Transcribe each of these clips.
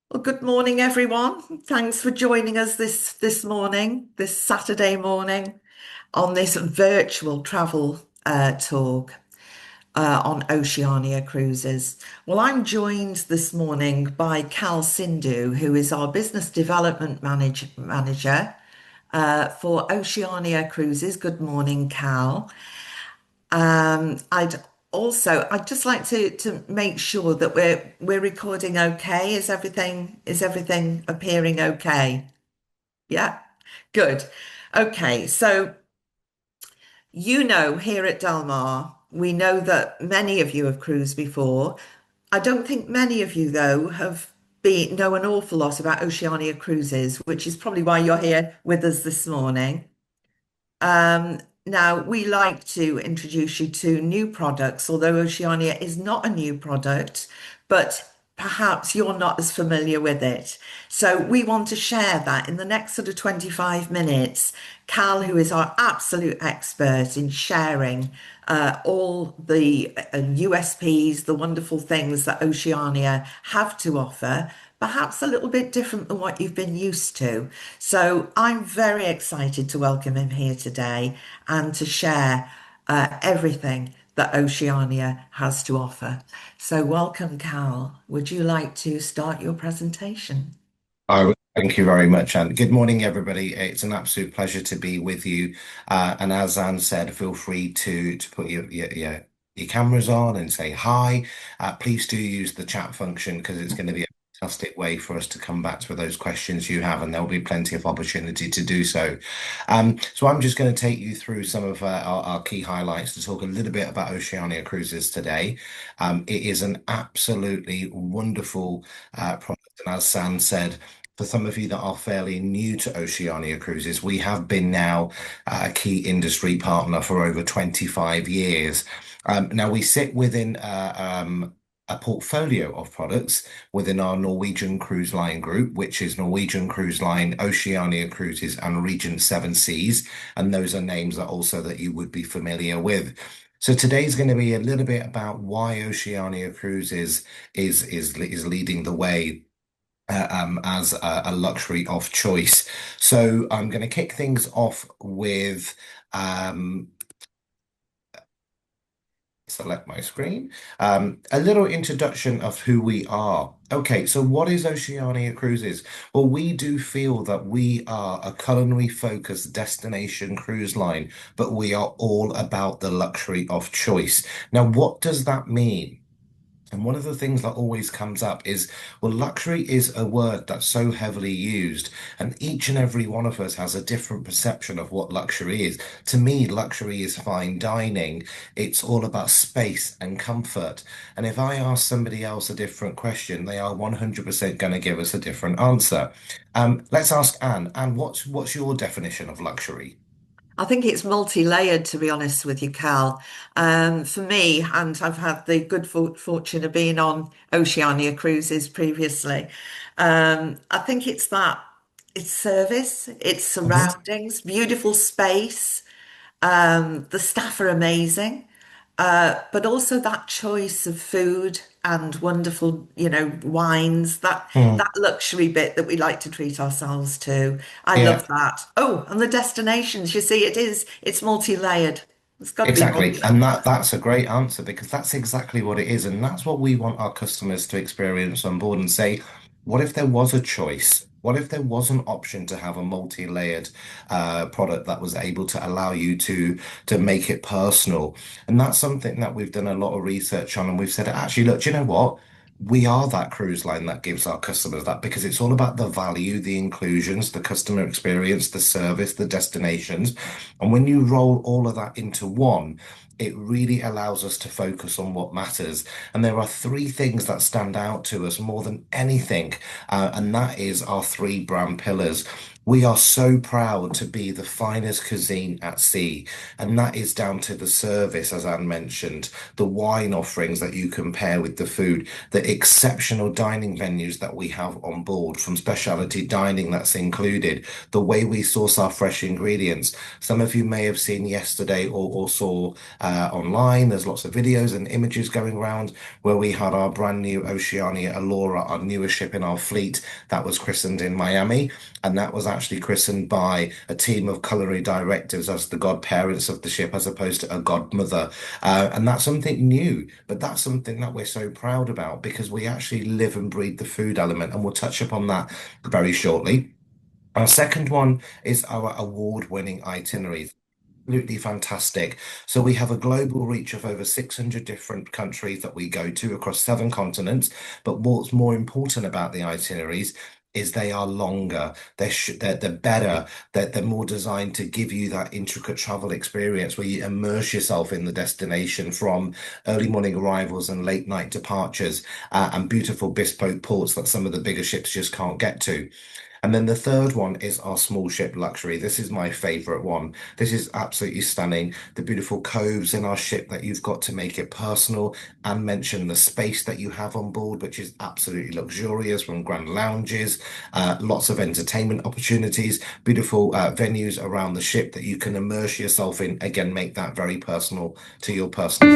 Well, good morning, everyone. Thanks for joining us this morning, this Saturday morning, on this virtual travel talk on Oceania Cruises. Well, I'm joined this morning by Kal Sindhu, who is our business development manager for Oceania Cruises. Good morning, Cal. I'd just like to make sure that we're recording okay. Is everything appearing okay? Yeah, good. Okay, so here at Delmar, we know that many of you have cruised before. I don't think many of you though have been know an awful lot about Oceania Cruises, which is probably why you're here with us this morning. Now, we like to introduce you to new products, although Oceania is not a new product, but perhaps you're not as familiar with it. So we want to share that in the next sort of 25 minutes. Cal, who is our absolute expert in sharing all the USPs, the wonderful things that Oceania have to offer, perhaps a little bit different than what you've been used to. So I'm very excited to welcome him here today and to share everything that Oceania has to offer. So welcome, Cal. Would you like to start your presentation? Thank you very much, and good morning, everybody. It's an absolute pleasure to be with you. And as Anne said, feel free to put your cameras on and say hi. Please do use the chat function because it's going to be a fantastic way for us to come back to those questions you have, and there'll be plenty of opportunity to do so. So I'm just going to take you through some of our key highlights to talk a little bit about Oceania Cruises today. It is an absolutely wonderful product, and as Sam said, for some of you that are fairly new to Oceania Cruises, we have been now a key industry partner for over 25 years. Now, we sit within a portfolio of products within our Norwegian Cruise Line group, which is Norwegian Cruise Line, Oceania Cruises, and Regent Seven Seas. And those are names that also that you would be familiar with. So today's going to be a little bit about why Oceania Cruises is leading the way as a luxury of choice. So I'm going to kick things off with select my screen. A little introduction of who we are. Okay, so what is Oceania Cruises? Well, we do feel that we are a culinary focused destination cruise line, but we are all about the luxury of choice. Now, what does that mean? And one of the things that always comes up is, well, luxury is a word that's so heavily used, and each and every one of us has a different perception of what luxury is. To me, luxury is fine dining. It's all about space and comfort. And if I ask somebody else a different question, they are 100% going to give us a different answer. Let's ask Anne. Anne, what's your definition of luxury? I think it's multi-layered, to be honest with you, Cal. For me, and I've had the good fortune of being on Oceania cruises previously. I think it's service, it's Mhm. surroundings, beautiful space. The staff are amazing. But also that choice of food and wonderful, wines, that luxury bit that we like to treat ourselves to. I love Yeah. that. Oh, and the destinations, you see, it's multi-layered. It's got to be Exactly. multi. And that's a great answer because that's exactly what it is. And that's what we want our customers to experience on board and say, what if there was a choice? What if there was an option to have a multi-layered product that was able to allow you to make it personal? And that's something that we've done a lot of research on. And we've said, actually, look, do you know what? We are that cruise line that gives our customers that because it's all about the value, the inclusions, the customer experience, the service, the destinations. And when you roll all of that into one, it really allows us to focus on what matters. And there are three things that stand out to us more than anything, and that is our three brand pillars. We are so proud to be the finest cuisine at sea, and that is down to the service, as Anne mentioned, the wine offerings that you compare with the food, the exceptional dining venues that we have on board, from specialty dining that's included, the way we source our fresh ingredients. Some of you may have seen yesterday or saw online. There's lots of videos and images going around where we had our brand new Oceania Allura, our newest ship in our fleet that was christened in Miami. And that was actually christened by a team of culinary directors as the godparents of the ship, as opposed to a godmother. And that's something new, but that's something that we're so proud about because we actually live and breathe the food element. And we'll touch upon that very shortly. Our second one is our award-winning itineraries. Absolutely fantastic. So we have a global reach of over 600 different countries that we go to across 7 continents. But what's more important about the itineraries is they are longer, they're better, they're more designed to give you that intricate travel experience where you immerse yourself in the destination from early morning arrivals and late night departures and beautiful bespoke ports that some of the bigger ships just can't get to. And then the third one is our small ship luxury. This is my favorite one. This is absolutely stunning. The beautiful coves in our ship that you've got to make it personal and mention the space that you have on board, which is absolutely luxurious from grand lounges, lots of entertainment opportunities, beautiful venues around the ship that you can immerse yourself in. Again, make that very personal to your personal.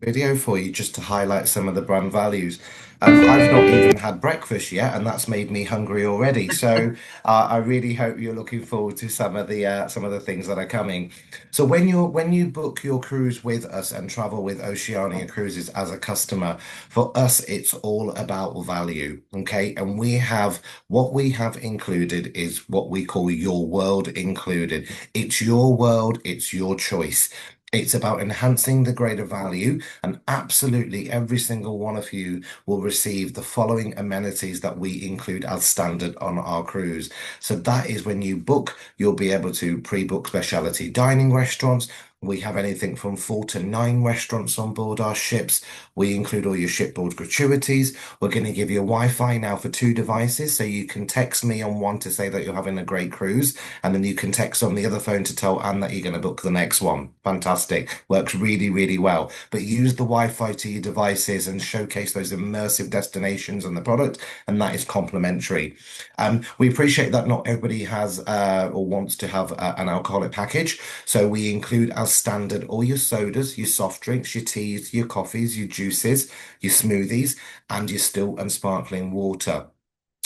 Video for you just to highlight some of the brand values. I've not even had breakfast yet, and that's made me hungry already. So I really hope you're looking forward to some of the things that are coming. So when you book your cruise with us and travel with Oceania Cruises as a customer, for us it's all about value. Okay, and what we have included is what we call your world included. It's your world, it's your choice. It's about enhancing the greater value, and absolutely every single one of you will receive the following amenities that we include as standard on our cruise. So that is when you book, you'll be able to pre-book specialty dining restaurants. We have anything from 4 to 9 restaurants on board our ships. We include all your shipboard gratuities. We're going to give you Wi-Fi now for 2 devices, so you can text me on one to say that you're having a great cruise, and then you can text on the other phone to tell Anne that you're going to book the next one. Fantastic. Works really, really well. But use the Wi-Fi to your devices and showcase those immersive destinations and the product, and that is complimentary. We appreciate that not everybody has or wants to have an alcoholic package, so we include as standard all your sodas, your soft drinks, your teas, your coffees, your juices, your smoothies, and your still and sparkling water.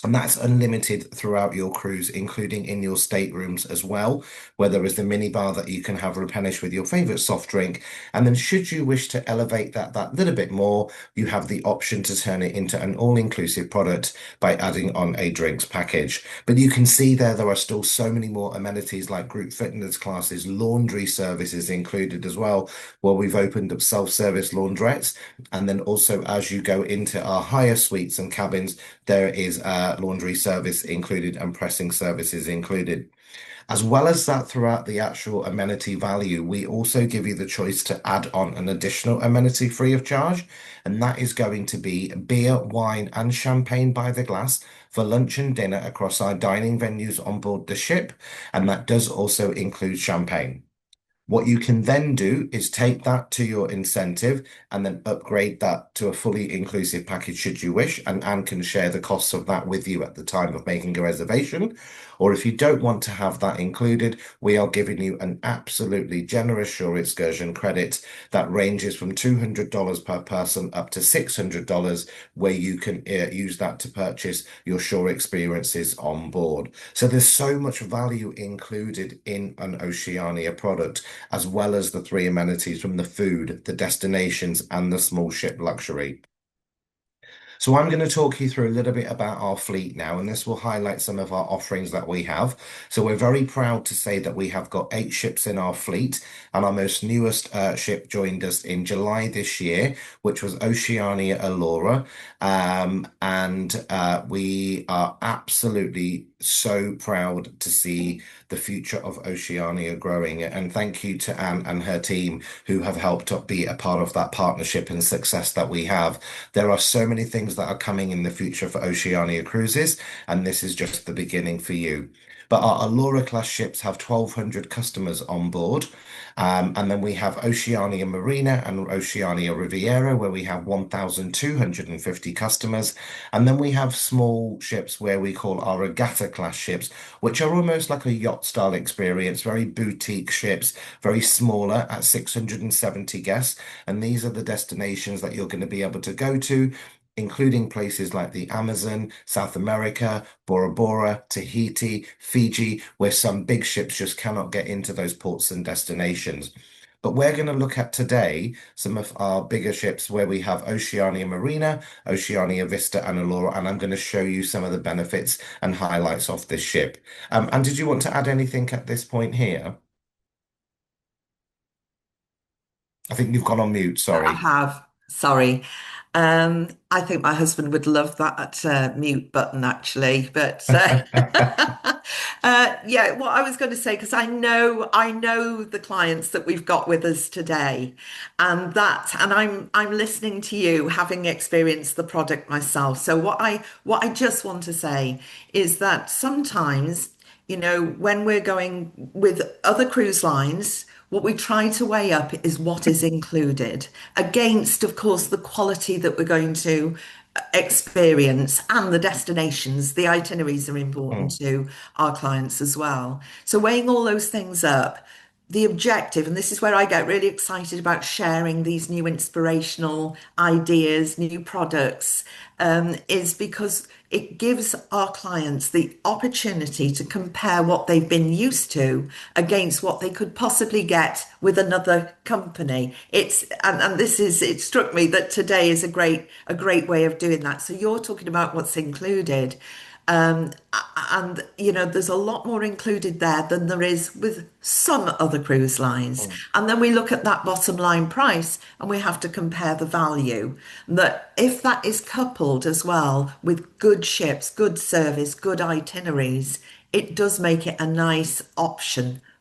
And that's unlimited throughout your cruise, including in your staterooms as well, where there is the mini bar that you can have replenished with your favorite soft drink. And then should you wish to elevate that little bit more, you have the option to turn it into an all-inclusive product by adding on a drinks package. But you can see there are still so many more amenities like group fitness classes, laundry services included as well, where we've opened up self-service laundrettes. And then also as you go into our higher suites and cabins, there is laundry service included and pressing services included. As well as that, throughout the actual amenity value, we also give you the choice to add on an additional amenity free of charge, and that is going to be beer, wine, and champagne by the glass for lunch and dinner across our dining venues on board the ship, and that does also include champagne. What you can then do is take that to your incentive and then upgrade that to a fully inclusive package should you wish, and Anne can share the costs of that with you at the time of making a reservation. Or if you don't want to have that included, we are giving you an absolutely generous shore excursion credit that ranges from $200 per person up to $600, where you can use that to purchase your shore experiences on board. So there's so much value included in an Oceania product, as well as the three amenities from the food, the destinations, and the small ship luxury. So I'm going to talk you through a little bit about our fleet now, and this will highlight some of our offerings that we have. So we're very proud to say that we have got 8 ships in our fleet, and our most newest ship joined us in July this year, which was Oceania Allura. And we are absolutely so proud to see the future of Oceania growing. And thank you to Anne and her team who have helped to be a part of that partnership and success that we have. There are so many things that are coming in the future for Oceania Cruises, and this is just the beginning for you. But our Allura class ships have 1,200 customers on board. And then we have Oceania Marina and Oceania Riviera, where we have 1,250 customers. And then we have small ships where we call our regatta class ships, which are almost like a yacht style experience, very boutique ships, very smaller at 670 guests. And these are the destinations that you're going to be able to go to, including places like the Amazon, South America, Bora Bora, Tahiti, Fiji, where some big ships just cannot get into those ports and destinations. But we're going to look at today some of our bigger ships where we have Oceania Marina, Oceania Vista, and Allura, and I'm going to show you some of the benefits and highlights of this ship. And did you want to add anything at this point here? I think you've gone on mute, I sorry. have. Sorry. I think my husband would love that mute button actually, but yeah, what I was going to say, because I know the clients that we've got with us today, and I'm listening to you, having experienced the product myself. So what I just want to say is that sometimes, when we're going with other cruise lines, what we try to weigh up is what is included against, of course, the quality that we're going to experience and the destinations. The itineraries are important Mm. to our clients as well. So weighing all those things up, the objective, and this is where I get really excited about sharing these new inspirational ideas, new products, is because it gives our clients the opportunity to compare what they've been used to against what they could possibly get with another company. And this is, it struck me that today is a great way of doing that. So you're talking about what's included. And there's a lot more included there than there is with some other cruise lines. Mm. And then we look at that bottom line price and we have to compare the value. That if that is coupled as well with good ships, good service, good itineraries, it does make it a nice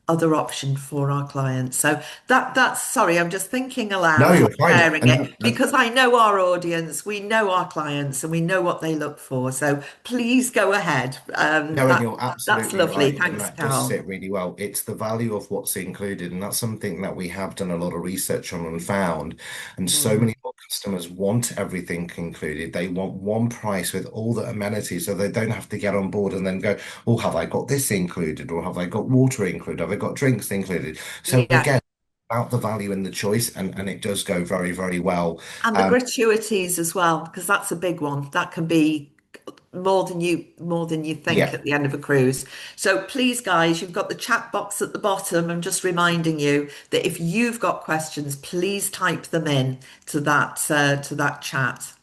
other option for our clients. So that's sorry, I'm just thinking No, aloud and you're fine. sharing it because I know our audience, we know our clients, and we know what they look for. So please go ahead. No, and you're That's absolutely lovely. right. And Thanks, that does Carol. sit really well. It's the value of what's included. And that's something that we have done a lot of research on and found. And so Mm, many more customers want everything included. They want one price with all the amenities so they don't have to get on board and then go, oh, have I got this included? Or have I got water included? Have I got drinks included? So yeah. again, about the value and the choice, and it does go very, very well. And the gratuities as well, because that's a big one. That can be more than you think Yeah. at the end of a cruise. So please, guys, you've got the chat box at the bottom. I'm just reminding you that if you've got questions, please type them in to that chat.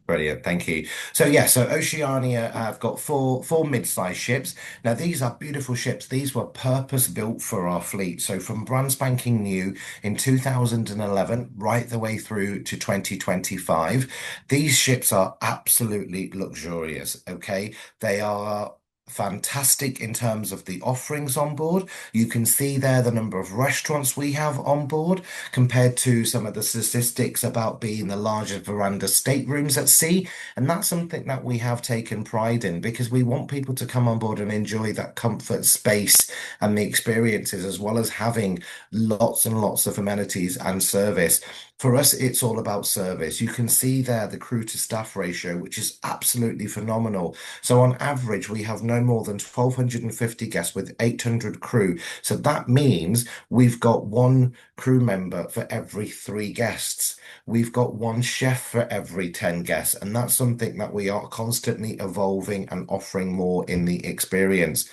Brilliant, thank you. So yeah, so Oceania have got four mid-sized ships. Now these are beautiful ships. These were purpose built for our fleet. So from brand spanking new in 2011 right the way through to 2025, these ships are absolutely luxurious. Okay, they are. fantastic in terms of the offerings on board. You can see there the number of restaurants we have on board compared to some of the statistics about being the largest veranda staterooms at sea. And that's something that we have taken pride in because we want people to come on board and enjoy that comfort space and the experiences, as well as having lots and lots of amenities and service. For us, it's all about service. You can see there the crew to staff ratio, which is absolutely phenomenal. So on average, we have no more than 1,250 guests with 800 crew. So that means we've got one crew member for every three guests. We've got one chef for every 10 guests. And that's something that we are constantly evolving and offering more in the experience.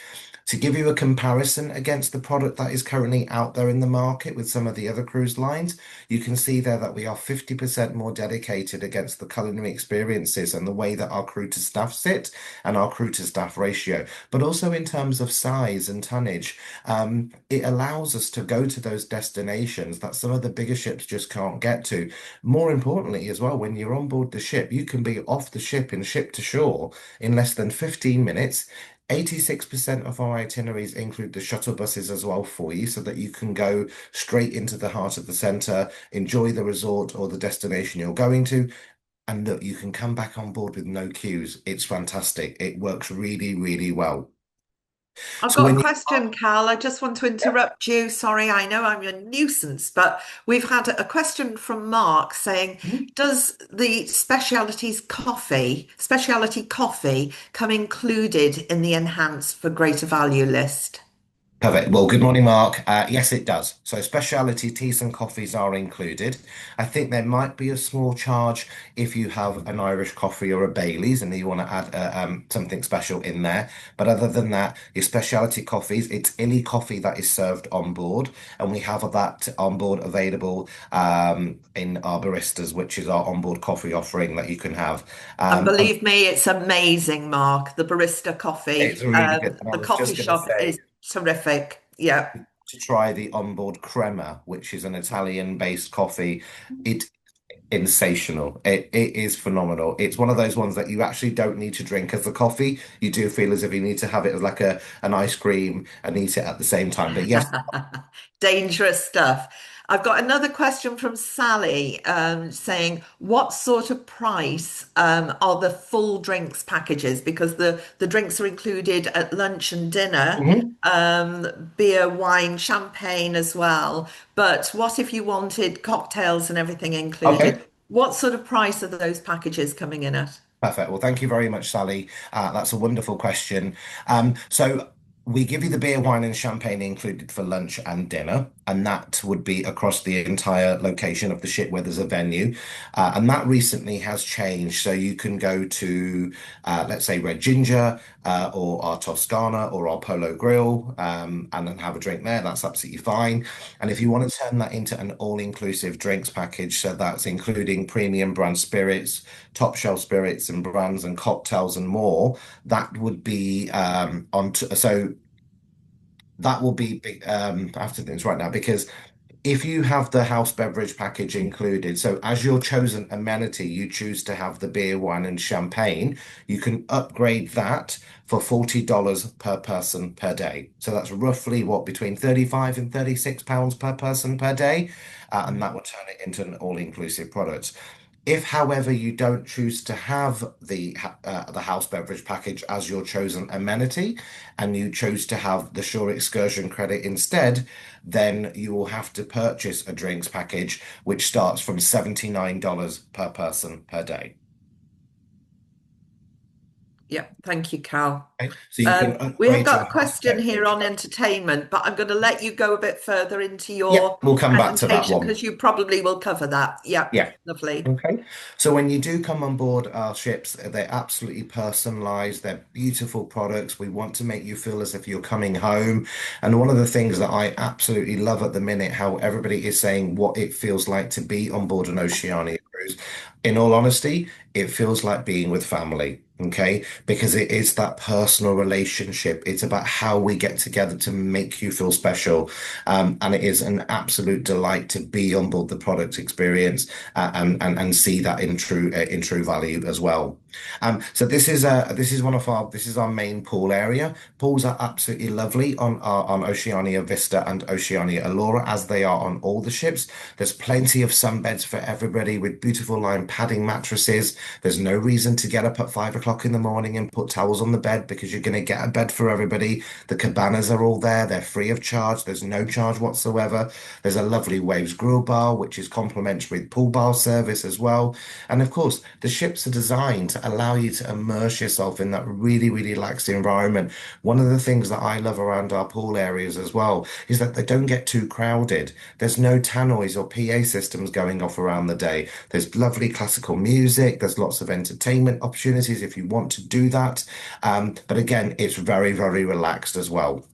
To give you a comparison against the product that is currently out there in the market with some of the other cruise lines, you can see there that we are 50% more dedicated against the culinary experiences and the way that our crew to staff sit and our crew to staff ratio. But also in terms of size and tonnage, it allows us to go to those destinations that some of the bigger ships just can't get to. More importantly, as well, when you're on board the ship, you can be off the ship and ship to shore in less than 15 minutes. 86% of our itineraries include the shuttle buses as well for you, so that you can go straight into the heart of the centre, enjoy the resort or the destination you're going to, and look, you can come back on board with no queues. It's fantastic. It works really, really well. I've So got a when you question, Cal. I just want to interrupt you. Sorry, I know I'm a nuisance, but we've had a question from Mark saying, does the specialty coffee come included in the enhanced for greater value list? Perfect. Well, good morning, Mark. Yes, it does. So specialty teas and coffees are included. I think there might be a small charge if you have an Irish coffee or a Bailey's and you want to add something special in there. But other than that, your specialty coffees, it's illy coffee that is served on board. And we have that on board available in our baristas, which is our onboard coffee offering that you can have. And And believe me, it's amazing, Mark. The barista it's coffee, really good. And I the was coffee just going to shop say, is terrific. Yeah. to try the onboard crema, which is an Italian-based coffee. It's sensational. It is phenomenal. It's one of those ones that you actually don't need to drink as a coffee. You do feel as if you need to have it as like a an ice cream and eat it at the same time. But yes, Dangerous stuff. I've got another question from Sally saying, what sort of price are the full drinks packages? Because the drinks are included at lunch and dinner, mhm. beer, wine, champagne as well. But what if you wanted cocktails and everything included? Okay. What sort of price are those packages coming in at? Perfect. Well, thank you very much, Sally. That's a wonderful question. So we give you the beer, wine, and champagne included for lunch and dinner, and that would be across the entire location of the ship where there's a venue. And that recently has changed. So you can go to, let's say, Red Ginger, or our Toscana or our Polo Grill, and then have a drink there. That's absolutely fine. And if you want to turn that into an all-inclusive drinks package, so that's including premium brand spirits, top shelf spirits and brands and cocktails and more, that would be so that will be big. I have to think this right now because if you have the house beverage package included, so as your chosen amenity, you choose to have the beer, wine, and champagne, you can upgrade that for $40 per person per day. So that's roughly what, between 35 and £36 per person per day. And that will turn it into an all-inclusive product. If, however, you don't choose to have the house beverage package as your chosen amenity, and you choose to have the shore excursion credit instead, then you will have to purchase a drinks package, which starts from $79 per person per day. Yeah, thank you, Cal. Okay, so you can We have upgrade got your a house question here beverage. on entertainment, but I'm going to let you go a bit further into Yeah, your we'll come back to that presentation one. because you probably will cover that. Yep, Yeah. lovely. Okay. So when you do come on board our ships, they're absolutely personalized. They're beautiful products. We want to make you feel as if you're coming home. And one of the things that I absolutely love at the minute, how everybody is saying what it feels like to be on board an Oceania cruise. in all honesty, it feels like being with family. Okay, because it is that personal relationship. It's about how we get together to make you feel special. And it is an absolute delight to be on board the product experience and see that in true value as well. So this is one of our this is our main pool area. Pools are absolutely lovely on Oceania Vista and Oceania Allura, as they are on all the ships. There's plenty of sunbeds for everybody with beautiful line padding mattresses. There's no reason to get up at 5 o'clock in the morning and put towels on the bed because you're going to get a bed for everybody. The cabanas are all there. They're free of charge. There's no charge whatsoever. There's a lovely Waves grill bar, which is complimentary with pool bar service as well. And of course, the ships are designed to allow you to immerse yourself in that really, really relaxed environment. One of the things that I love around our pool areas as well is that they don't get too crowded. There's no tannoys or PA systems going off around the day. There's lovely classical music. There's lots of entertainment opportunities if you want to do that. But again, it's very, very relaxed as well.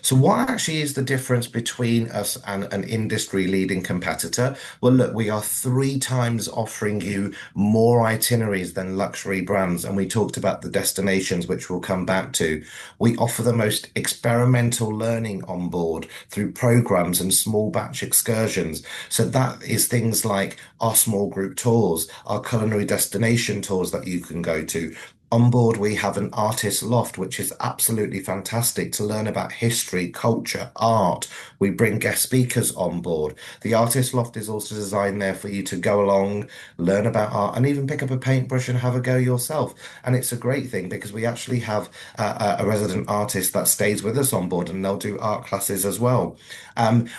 So what actually is the difference between us and an industry-leading competitor? Well, look, we are three times offering you more itineraries than luxury brands, and we talked about the destinations, which we'll come back to. We offer the most experimental learning on board through programs and small batch excursions. So that is things like our small group tours, our culinary destination tours that you can go to. On board, we have an artist loft, which is absolutely fantastic to learn about history, culture, art. We bring guest speakers on board. The artist loft is also designed there for you to go along, learn about art, and even pick up a paintbrush and have a go yourself. And it's a great thing because we actually have a resident artist that stays with us on board, and they'll do art classes as well.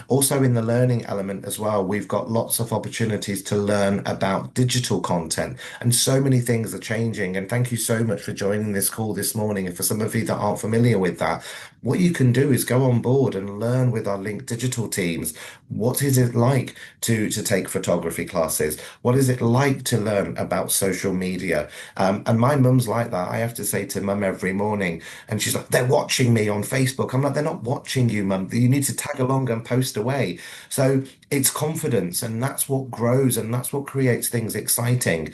Also, in the learning element as well, we've got lots of opportunities to learn about digital content, and so many things are changing. And thank you so much for joining this call this morning. And for some of you that aren't familiar with that, what you can do is go on board and learn with our Link Digital teams. What is it like to take photography classes? What is it like to learn about social media? And my mum's like that. I have to say to mum every morning, and she's like, they're watching me on Facebook. I'm like, they're not watching you, mum. You need to tag along and post away. So it's confidence, and that's what grows, and that's what creates things exciting.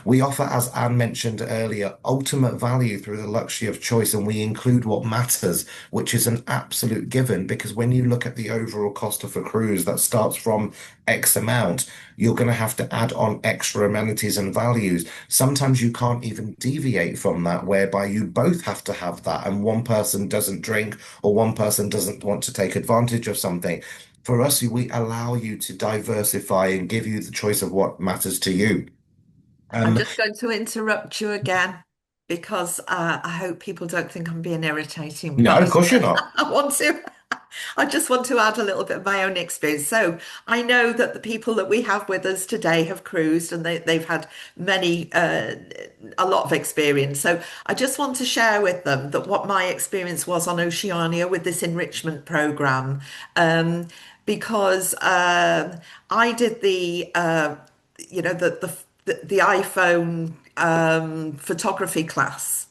We offer, as Anne mentioned earlier, ultimate value through the luxury of choice, and we include what matters, which is an absolute given. Because when you look at the overall cost of a cruise that starts from X amount, you're going to have to add on extra amenities and values. Sometimes you can't even deviate from that, whereby you both have to have that, and one person doesn't drink or one person doesn't want to take advantage of something. For us, we allow you to diversify and give you the choice of what matters to you. I'm Um, just going to interrupt you again because I hope people don't think I'm being irritating, no, of but course you're not. I want to. I just want to add a little bit of my own experience. So I know that the people that we have with us today have cruised and they've had a lot of experience. So I just want to share with them that what my experience was on Oceania with this enrichment program, um, because I did you know, the iPhone photography class.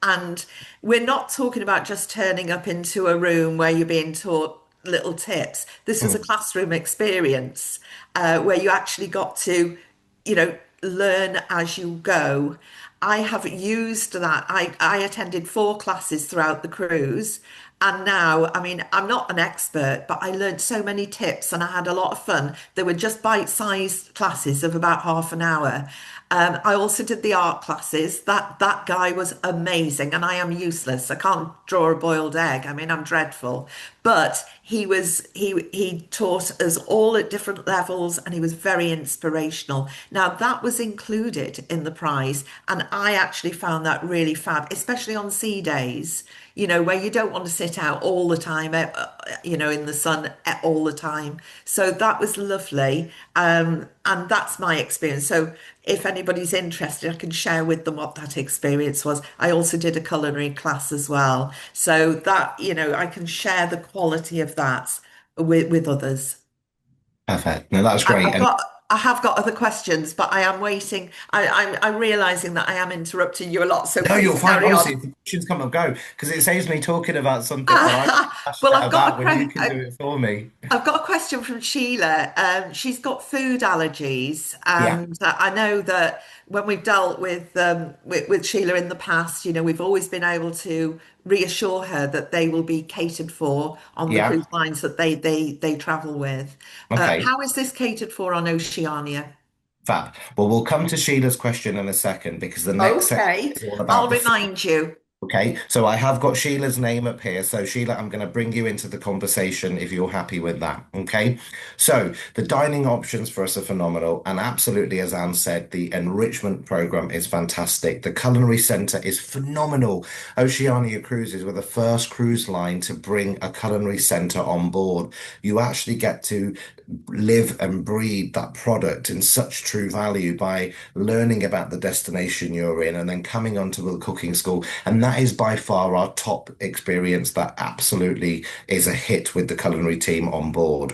And we're not talking about just turning up into a room where you're being taught little tips. This was a Mm, classroom experience where you actually got to, learn as you go. I have used that. I attended four classes throughout the cruise. And now, I mean, I'm not an expert, but I learned so many tips and I had a lot of fun. They were just bite-sized classes of about half an hour. I also did the art classes. That guy was amazing, and I am useless. I can't draw a boiled egg. I mean, I'm dreadful. But he taught us all at different levels, and he was very inspirational. Now that was included in the prize, and I actually found that really fab, especially on sea days. Where you don't want to sit out all the time, in the sun all the time. So that was lovely. And that's my experience. So if anybody's interested, I can share with them what that experience was. I also did a culinary class as well. So that, I can share the quality of that with others. perfect. No, that's I, great. I've And got I have got other questions, but I am waiting. I'm realizing that I am interrupting you a lot, so No, you're please fine. carry on. Honestly, if the questions come and go, because it saves me talking about something that I'm Well, passionate about when you can do it for me. I've got a question from Sheila. She's got food allergies, Yeah, and I know that when we've dealt with Sheila in the past, we've always been able to reassure her that they will be catered for on the yeah. cruise lines that they travel with. Okay. How is this catered for on Oceania? Fab. Well, we'll come to Sheila's question in a second because the next section Okay, is all I'll about the food. remind you. Okay, so I have got Sheila's name up here. So, Sheila, I'm going to bring you into the conversation if you're happy with that. Okay, so the dining options for us are phenomenal. And absolutely, as Anne said, the enrichment program is fantastic. The culinary centre is phenomenal. Oceania Cruises were the first cruise line to bring a culinary centre on board. You actually get to live and breathe that product in such true value by learning about the destination you're in and then coming onto the cooking school. And that is by far our top experience. That absolutely is a hit with the culinary team on board.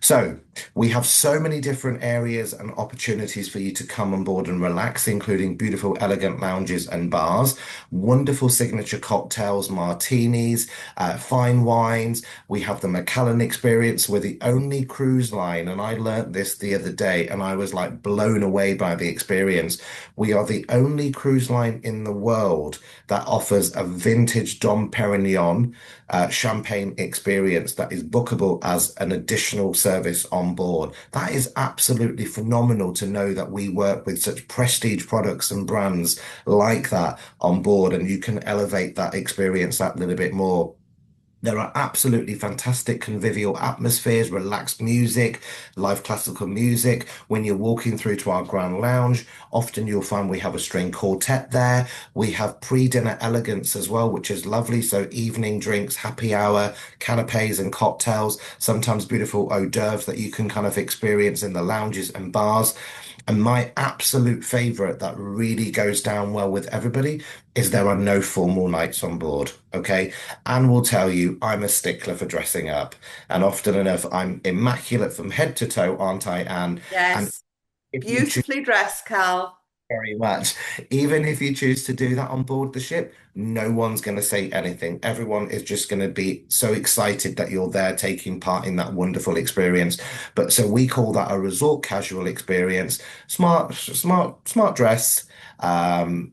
So, we have so many different areas and opportunities for you to come on board and relax, including beautiful, elegant lounges and bars, wonderful signature cocktails, martinis, fine wines. We have the Macallan experience. We're the only cruise line, and I learnt this the other day, and I was like blown away by the experience. We are the only cruise line in the world that offers a vintage Dom Perignon champagne experience that is bookable as an additional service on board. That is absolutely phenomenal to know that we work with such prestige products and brands like that on board, and you can elevate that experience that little bit more. There are absolutely fantastic convivial atmospheres, relaxed music, live classical music. When you're walking through to our Grand Lounge, often you'll find we have a string quartet there. We have pre-dinner elegance as well, which is lovely. So evening drinks, happy hour, canapes and cocktails, sometimes beautiful hors d'oeuvres that you can kind of experience in the lounges and bars. And my absolute favorite that really goes down well with everybody is there are no formal nights on board. Okay. Anne will tell you I'm a stickler for dressing up. And often enough, I'm immaculate from head to toe, aren't I, Anne? And Yes, if you choose beautifully dressed, Cal. very much, even if you choose to do that on board the ship, no one's going to say anything. Everyone is just going to be so excited that you're there taking part in that wonderful experience. But so we call that a resort casual experience. Smart dress. Um,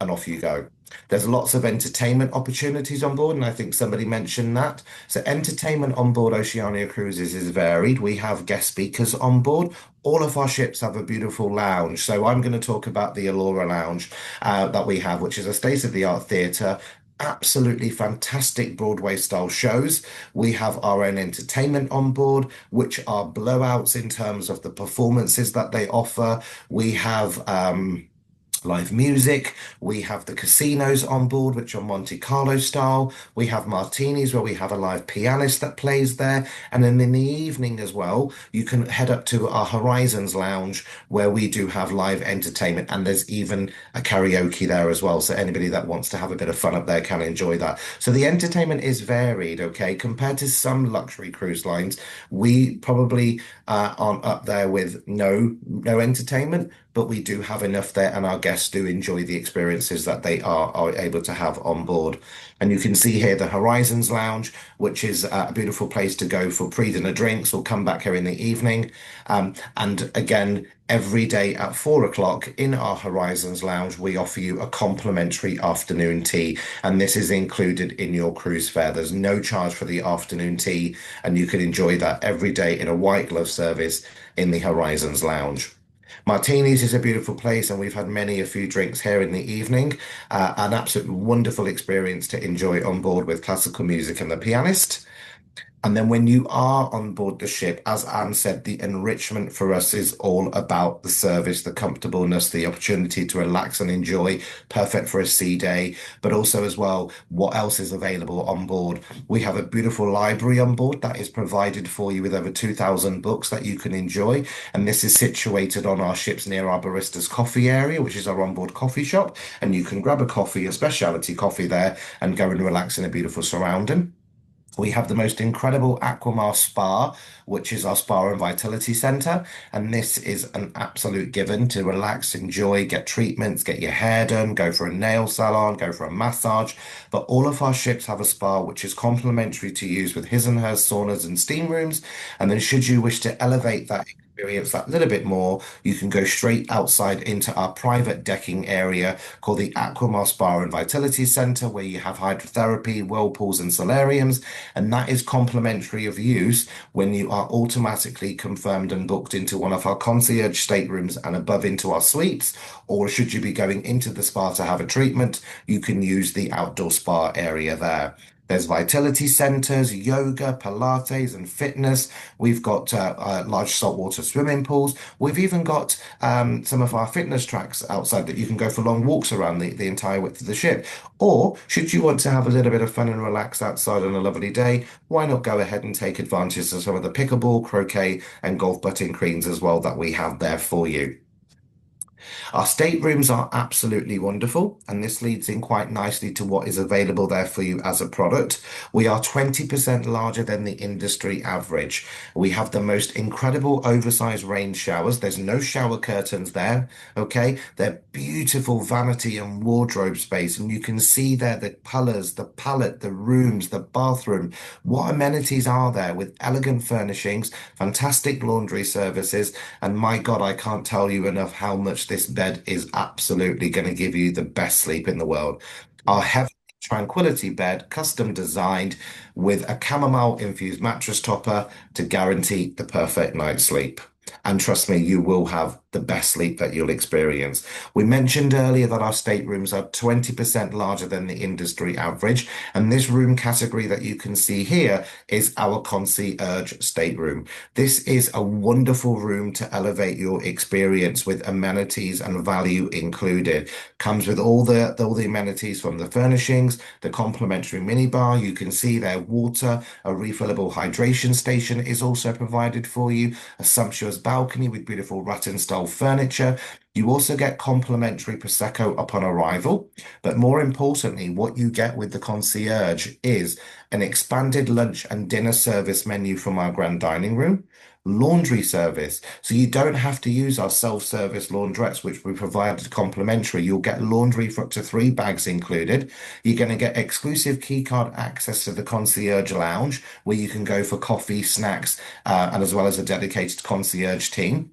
and off you go. There's lots of entertainment opportunities on board, and I think somebody mentioned that. So, entertainment on board Oceania Cruises is varied. We have guest speakers on board. All of our ships have a beautiful lounge. So, I'm going to talk about the Allura Lounge that we have, which is a state-of-the-art theatre. Absolutely fantastic Broadway style shows. We have our own entertainment on board, which are blowouts in terms of the performances that they offer. We have live music. We have the casinos on board, which are Monte Carlo style. We have martinis where we have a live pianist that plays there. And then in the evening as well, you can head up to our Horizons Lounge where we do have live entertainment. And there's even a karaoke there as well. So anybody that wants to have a bit of fun up there can enjoy that. So the entertainment is varied, okay? Compared to some luxury cruise lines, we probably aren't up there with no entertainment, but we do have enough there, and our guests do enjoy the experiences that they are able to have on board. And you can see here the Horizons Lounge, which is a beautiful place to go for pre-dinner drinks or come back here in the evening. And again, every day at 4 o'clock in our Horizons Lounge, we offer you a complimentary afternoon tea, and this is included in your cruise fare. There's no charge for the afternoon tea, and you can enjoy that every day in a white glove service in the Horizons Lounge. Martinis is a beautiful place, and we've had many a few drinks here in the evening. An absolute wonderful experience to enjoy on board with classical music and the pianist. And then when you are on board the ship, as Anne said, the enrichment for us is all about the service, the comfortableness, the opportunity to relax and enjoy, perfect for a sea day, but also as well, what else is available on board. We have a beautiful library on board that is provided for you with over 2,000 books that you can enjoy. And this is situated on our ships near our barista's coffee area, which is our onboard coffee shop. And you can grab a coffee, a specialty coffee there, and go and relax in a beautiful surrounding. We have the most incredible Aquamar Spa, which is our spa and vitality center. And this is an absolute given to relax, enjoy, get treatments, get your hair done, go for a nail salon, go for a massage. But all of our ships have a spa, which is complimentary to use with his and her saunas and steam rooms. And then, should you wish to elevate that experience that little bit more, you can go straight outside into our private decking area called the Aquamar Spa and Vitality Center, where you have hydrotherapy, whirlpools, and solariums, and that is complimentary of use when you are automatically confirmed and booked into one of our concierge staterooms and above into our suites. Or should you be going into the spa to have a treatment, you can use the outdoor spa area there. There's vitality centers, yoga, Pilates, and fitness. We've got large saltwater swimming pools. We've even got some of our fitness tracks outside that you can go for long walks around the entire width of the ship. Or should you want to have a little bit of fun and relax outside on a lovely day, why not go ahead and take advantage of some of the pickleball, croquet, and golf butting greens as well that we have there for you. Our staterooms are absolutely wonderful, and this leads in quite nicely to what is available there for you as a product. We are 20% larger than the industry average. We have the most incredible oversized rain showers. There's no shower curtains there, okay? They're beautiful vanity and wardrobe space, and you can see there the colors, the palette, the rooms, the bathroom. What amenities are there with elegant furnishings, fantastic laundry services, and my God, I can't tell you enough how much this bed is absolutely going to give you the best sleep in the world. Our Heavenly Tranquility bed, custom designed with a chamomile infused mattress topper to guarantee the perfect night's sleep. And trust me, you will have the best sleep that you'll experience. We mentioned earlier that our staterooms are 20% larger than the industry average, and this room category that you can see here is our concierge stateroom. This is a wonderful room to elevate your experience with amenities and value included. Comes with all the amenities from the furnishings, the complimentary minibar. You can see there water, a refillable hydration station is also provided for you, a sumptuous balcony with beautiful rattan style furniture. You also get complimentary Prosecco upon arrival, but more importantly, what you get with the concierge is an expanded lunch and dinner service menu from our grand dining room, laundry service. So you don't have to use our self-service laundrettes, which we provide complimentary. You'll get laundry for up to 3 bags included. You're going to get exclusive keycard access to the concierge lounge, where you can go for coffee, snacks, and as well as a dedicated concierge team.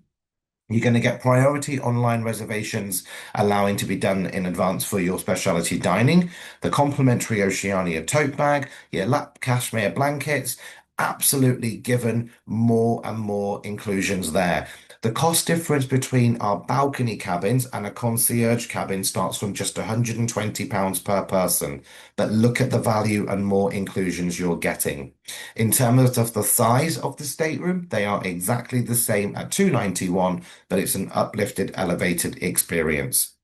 You're going to get priority online reservations, allowing to be done in advance for your specialty dining, the complimentary Oceania tote bag, your lap cashmere blankets, absolutely given more and more inclusions there. The cost difference between our balcony cabins and a concierge cabin starts from just £120 per person. But look at the value and more inclusions you're getting. In terms of the size of the stateroom, they are exactly the same at 291, but it's an uplifted, elevated experience.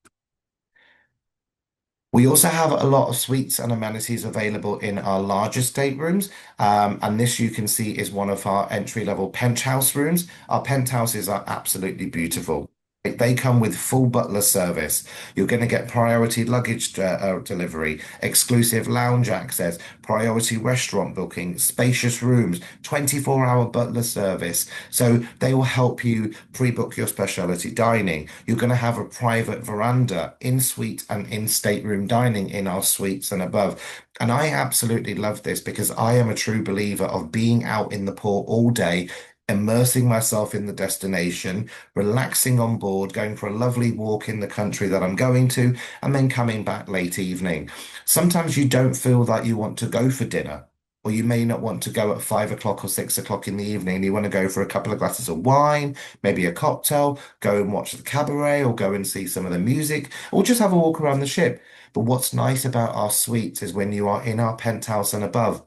We also have a lot of suites and amenities available in our larger staterooms. And this you can see is one of our entry-level penthouse rooms. Our penthouses are absolutely beautiful. They come with full butler service. You're going to get priority luggage delivery, exclusive lounge access, priority restaurant booking, spacious rooms, 24-hour butler service. So they will help you pre-book your specialty dining. You're going to have a private veranda, in-suite and in-stateroom dining in our suites and above. And I absolutely love this because I am a true believer of being out in the port all day, immersing myself in the destination, relaxing on board, going for a lovely walk in the country that I'm going to, and then coming back late evening. Sometimes you don't feel that you want to go for dinner, or you may not want to go at 5 o'clock or 6 o'clock in the evening. You want to go for a couple of glasses of wine, maybe a cocktail, go and watch the cabaret, or go and see some of the music, or just have a walk around the ship. But what's nice about our suites is when you are in our penthouse and above,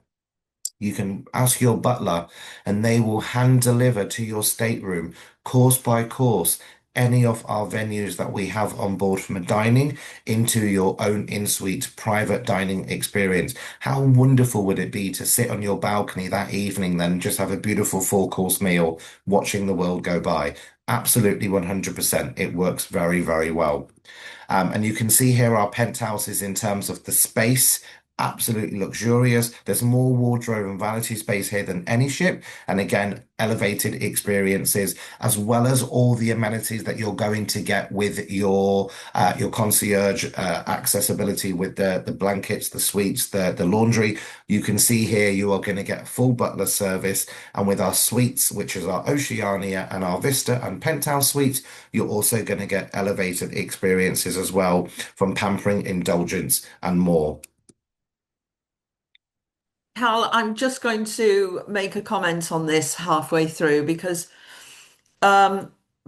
you can ask your butler and they will hand deliver to your stateroom, course by course, any of our venues that we have on board from a dining into your own in-suite private dining experience. How wonderful would it be to sit on your balcony that evening, then just have a beautiful 4-course meal, watching the world go by? Absolutely 100%. It works very, very well. And you can see here our penthouses in terms of the space absolutely luxurious. There's more wardrobe and vanity space here than any ship. And again, elevated experiences, as well as all the amenities that you're going to get with your concierge accessibility with the blankets, the suites, the laundry. You can see here you are going to get full butler service. And with our suites, which is our Oceania and our Vista and Penthouse suites, you're also going to get elevated experiences as well from pampering, indulgence, and more. Cal, I'm just going to make a comment on this halfway through because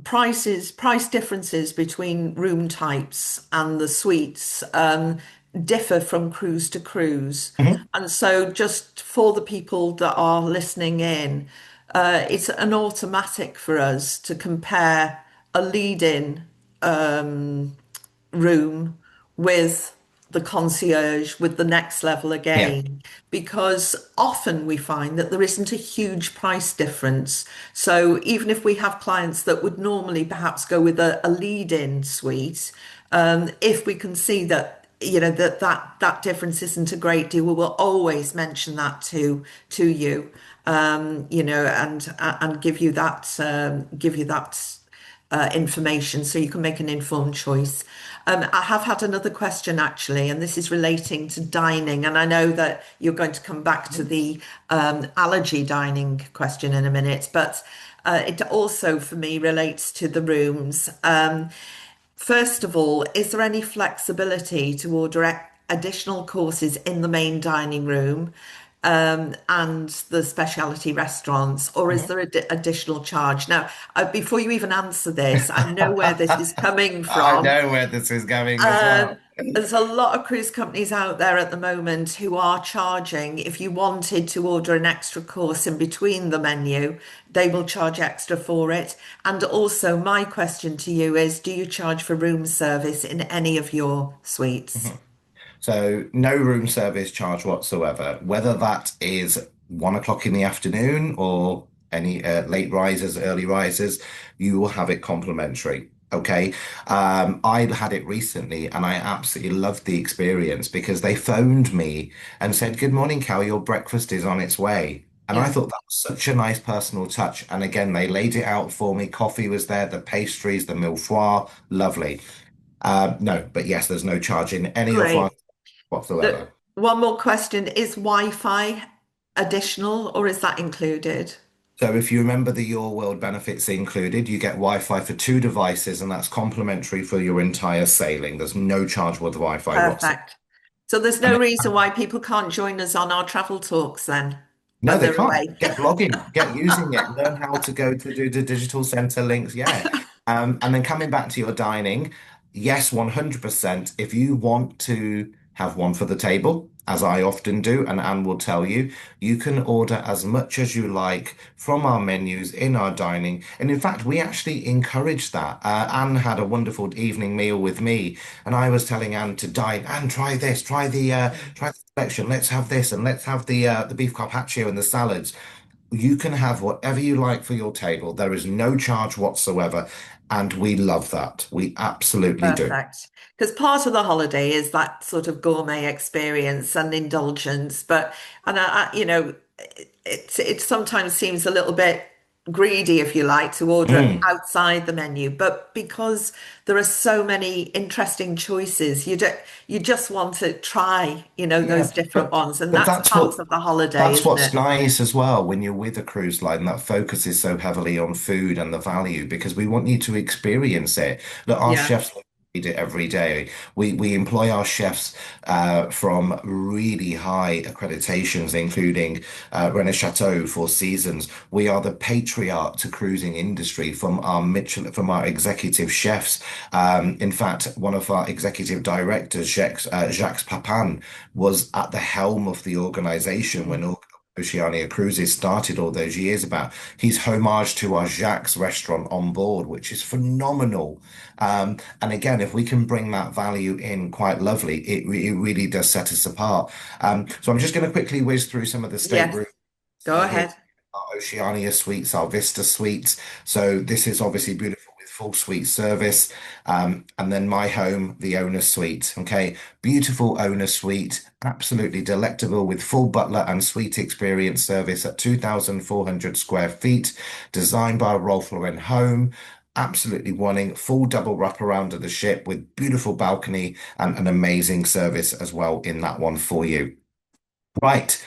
price differences between room types and the suites differ from cruise to cruise. Mhm. And so just for the people that are listening in, it's an automatic for us to compare a lead-in room with the concierge with the next level Yeah. again, because often we find that there isn't a huge price difference. So even if we have clients that would normally perhaps go with a lead-in suite, if we can see that that difference isn't a great deal, we will always mention that to you, and give you that information so you can make an informed choice. I have had another question actually, and this is relating to dining. And I know that you're going to come back to the allergy dining question in a minute, but it also for me relates to the rooms. First of all, is there any flexibility to order additional courses in the main dining room and the specialty restaurants, or is Mhm. there additional charge? Now, before you even answer this, I know where this is coming I from. know where this is going as Um, well. there's a lot of cruise companies out there at the moment who are charging. If you wanted to order an extra course in between the menu, they will charge extra for it. And also, my question to you is, do you charge for room service in any of your suites? So no room service charge whatsoever, whether that is 1 o'clock in the afternoon or any late risers, early risers, you will have it complimentary. Okay. I had it recently and I absolutely loved the experience because they phoned me and said, "Good morning, Cal, your breakfast is on its way." And I Yeah, thought that was such a nice personal touch. And again, they laid it out for me. Coffee was there, the pastries, the mille-froid, lovely. No, but yes, there's no charge in any of our great. whatsoever. One more question. Is Wi-Fi additional or is that included? So if you remember the Your World benefits included, you get Wi-Fi for two devices, and that's complimentary for your entire sailing. There's no charge with Wi-Fi whatsoever. Perfect. So there's And no reason why people can't join us on our travel talks then no, when they they're can't. away. Get blogging, get using it, learn how to go to do the digital center links. Yeah. And then coming back to your dining, yes, 100%. If you want to have one for the table, as I often do, and Anne will tell you, you can order as much as you like from our menus in our dining. And in fact, we actually encourage that. Anne had a wonderful evening meal with me, and I was telling Anne to dine. Anne, try this, try the selection. Let's have this, and let's have the beef carpaccio and the salads. You can have whatever you like for your table. There is no charge whatsoever, and we love that. We absolutely do. Perfect. Because part of the holiday is that sort of gourmet experience and indulgence. It sometimes seems a little bit greedy, if you like, to order Mm. outside the menu. But because there are so many interesting choices, you just want to try, those Yeah, different ones. And but that's part of the holiday, that's isn't what's it? nice as well when you're with a cruise line that focuses so heavily on food and the value because we want you to experience it. Look, our Yeah. chefs eat it every day. We employ our chefs from really high accreditations, including René Chateau, Four Seasons. We are the patriarch to cruising industry from our executive chefs. In fact, one of our executive directors, Jacques Papin, was at the helm of the organization when Oceania Cruises started all those years about. He's homage to our Jacques restaurant on board, which is phenomenal. And again, if we can bring that value in quite lovely, it really does set us apart. So I'm just going to quickly whiz through some of the Yes. staterooms Go here. ahead. Our Oceania suites, our Vista suites. So this is obviously beautiful with full suite service. And then my home, the owner suite. Okay, beautiful owner suite, absolutely delectable with full butler and suite experience service at 2,400 square feet, designed by Rolf Lauren Home. Absolutely wanting full double wraparound of the ship with beautiful balcony and an amazing service as well in that one for you. Right.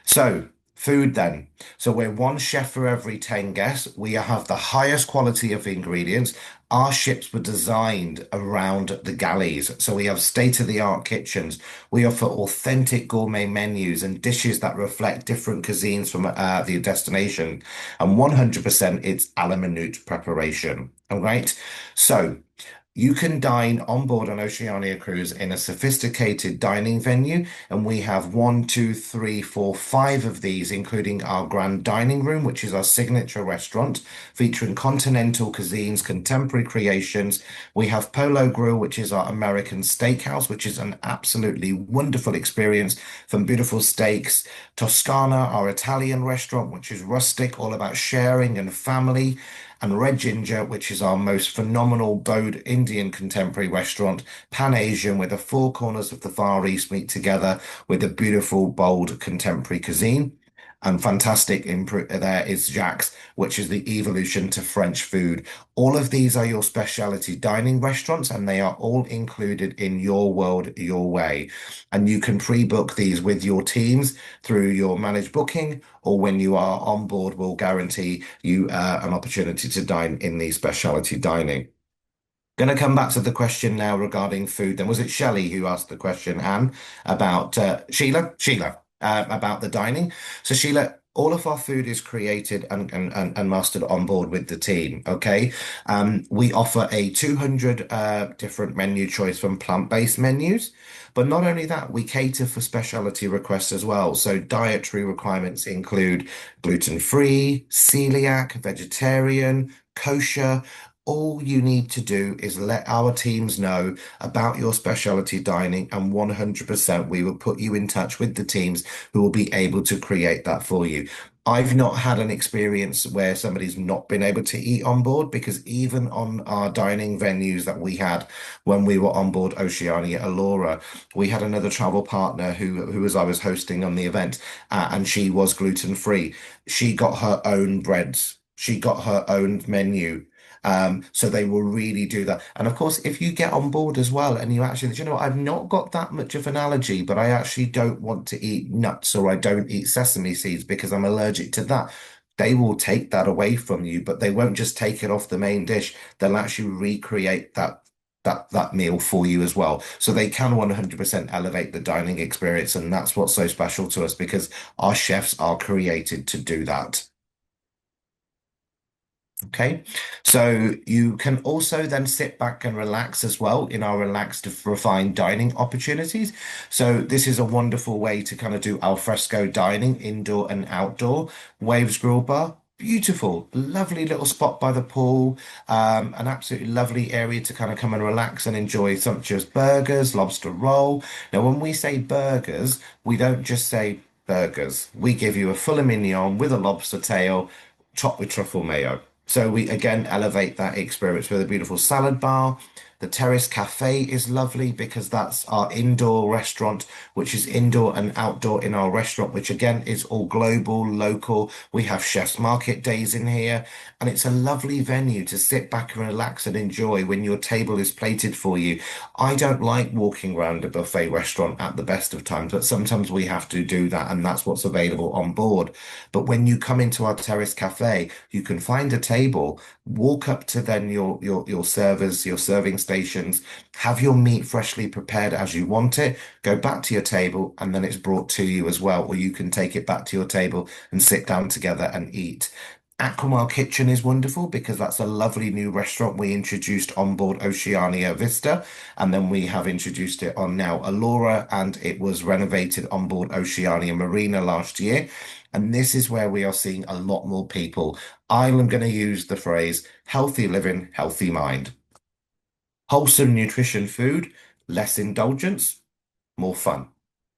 So, food then. So, we're one chef for every 10 guests. We have the highest quality of ingredients. Our ships were designed around the galleys. So, we have state-of-the-art kitchens. We offer authentic gourmet menus and dishes that reflect different cuisines from the destination. And 100% it's a la minute preparation. All right. So, you can dine on board an Oceania cruise in a sophisticated dining venue, and we have one, two, three, four, five of these, including our grand dining room, which is our signature restaurant, featuring continental cuisines, contemporary creations. We have Polo Grill, which is our American steakhouse, which is an absolutely wonderful experience from beautiful steaks. Toscana, our Italian restaurant, which is rustic, all about sharing and family, and Red Ginger, which is our most phenomenal Bode Indian contemporary restaurant, Pan-Asian, where the four corners of the Far East meet together with a beautiful, bold contemporary cuisine. And fantastic there is Jack's, which is the evolution to French food. All of these are your specialty dining restaurants, and they are all included in Your World, Your Way. And you can pre-book these with your teams through your managed booking, or when you are on board, we'll guarantee you an opportunity to dine in the specialty dining. Going to come back to the question now regarding food. Then was it Shelley who asked the question, Anne, about Sheila, about the dining? So Sheila, all of our food is created and mastered on board with the team. Okay, we offer a 200 different menu choice from plant-based menus, but not only that, we cater for specialty requests as well. So dietary requirements include gluten-free, celiac, vegetarian, kosher. All you need to do is let our teams know about your specialty dining, and 100% we will put you in touch with the teams who will be able to create that for you. I've not had an experience where somebody's not been able to eat on board, because even on our dining venues that we had when we were on board Oceania Allura, we had another travel partner who was I was hosting on the event, and she was gluten free. She got her own breads. She got her own menu. So they will really do that. And of course, if you get on board as well and you actually, you know, I've not got that much of an allergy, but I actually don't want to eat nuts, or I don't eat sesame seeds because I'm allergic to that. They will take that away from you, but they won't just take it off the main dish. They'll actually recreate that meal for you as well. So they can 100% elevate the dining experience, and that's what's so special to us, because our chefs are created to do that. Okay, so you can also then sit back and relax as well in our relaxed, refined dining opportunities. So this is a wonderful way to kind of do al fresco dining, indoor and outdoor. Waves Grill Bar, beautiful, lovely little spot by the pool, an absolutely lovely area to kind of come and relax and enjoy sumptuous burgers, lobster roll. Now, when we say burgers, we don't just say burgers. We give you a filet mignon with a lobster tail, topped with truffle mayo. So we again elevate that experience with a beautiful salad bar. The Terrace Cafe is lovely because that's our indoor restaurant, which is indoor and outdoor in our restaurant, which again is all global, local. We have chef's market days in here, and it's a lovely venue to sit back and relax and enjoy when your table is plated for you. I don't like walking around a buffet restaurant at the best of times, but sometimes we have to do that, and that's what's available on board. But when you come into our Terrace Cafe, you can find a table, walk up to then your servers, your serving stations, have your meat freshly prepared as you want it, go back to your table, and then it's brought to you as well, or you can take it back to your table and sit down together and eat. Aquamar Kitchen is wonderful because that's a lovely new restaurant we introduced on board Oceania Vista, and then we have introduced it on now Allura, and it was renovated on board Oceania Marina last year. And this is where we are seeing a lot more people. I'm going to use the phrase healthy living, healthy mind. Wholesome nutrition food, less indulgence, more fun,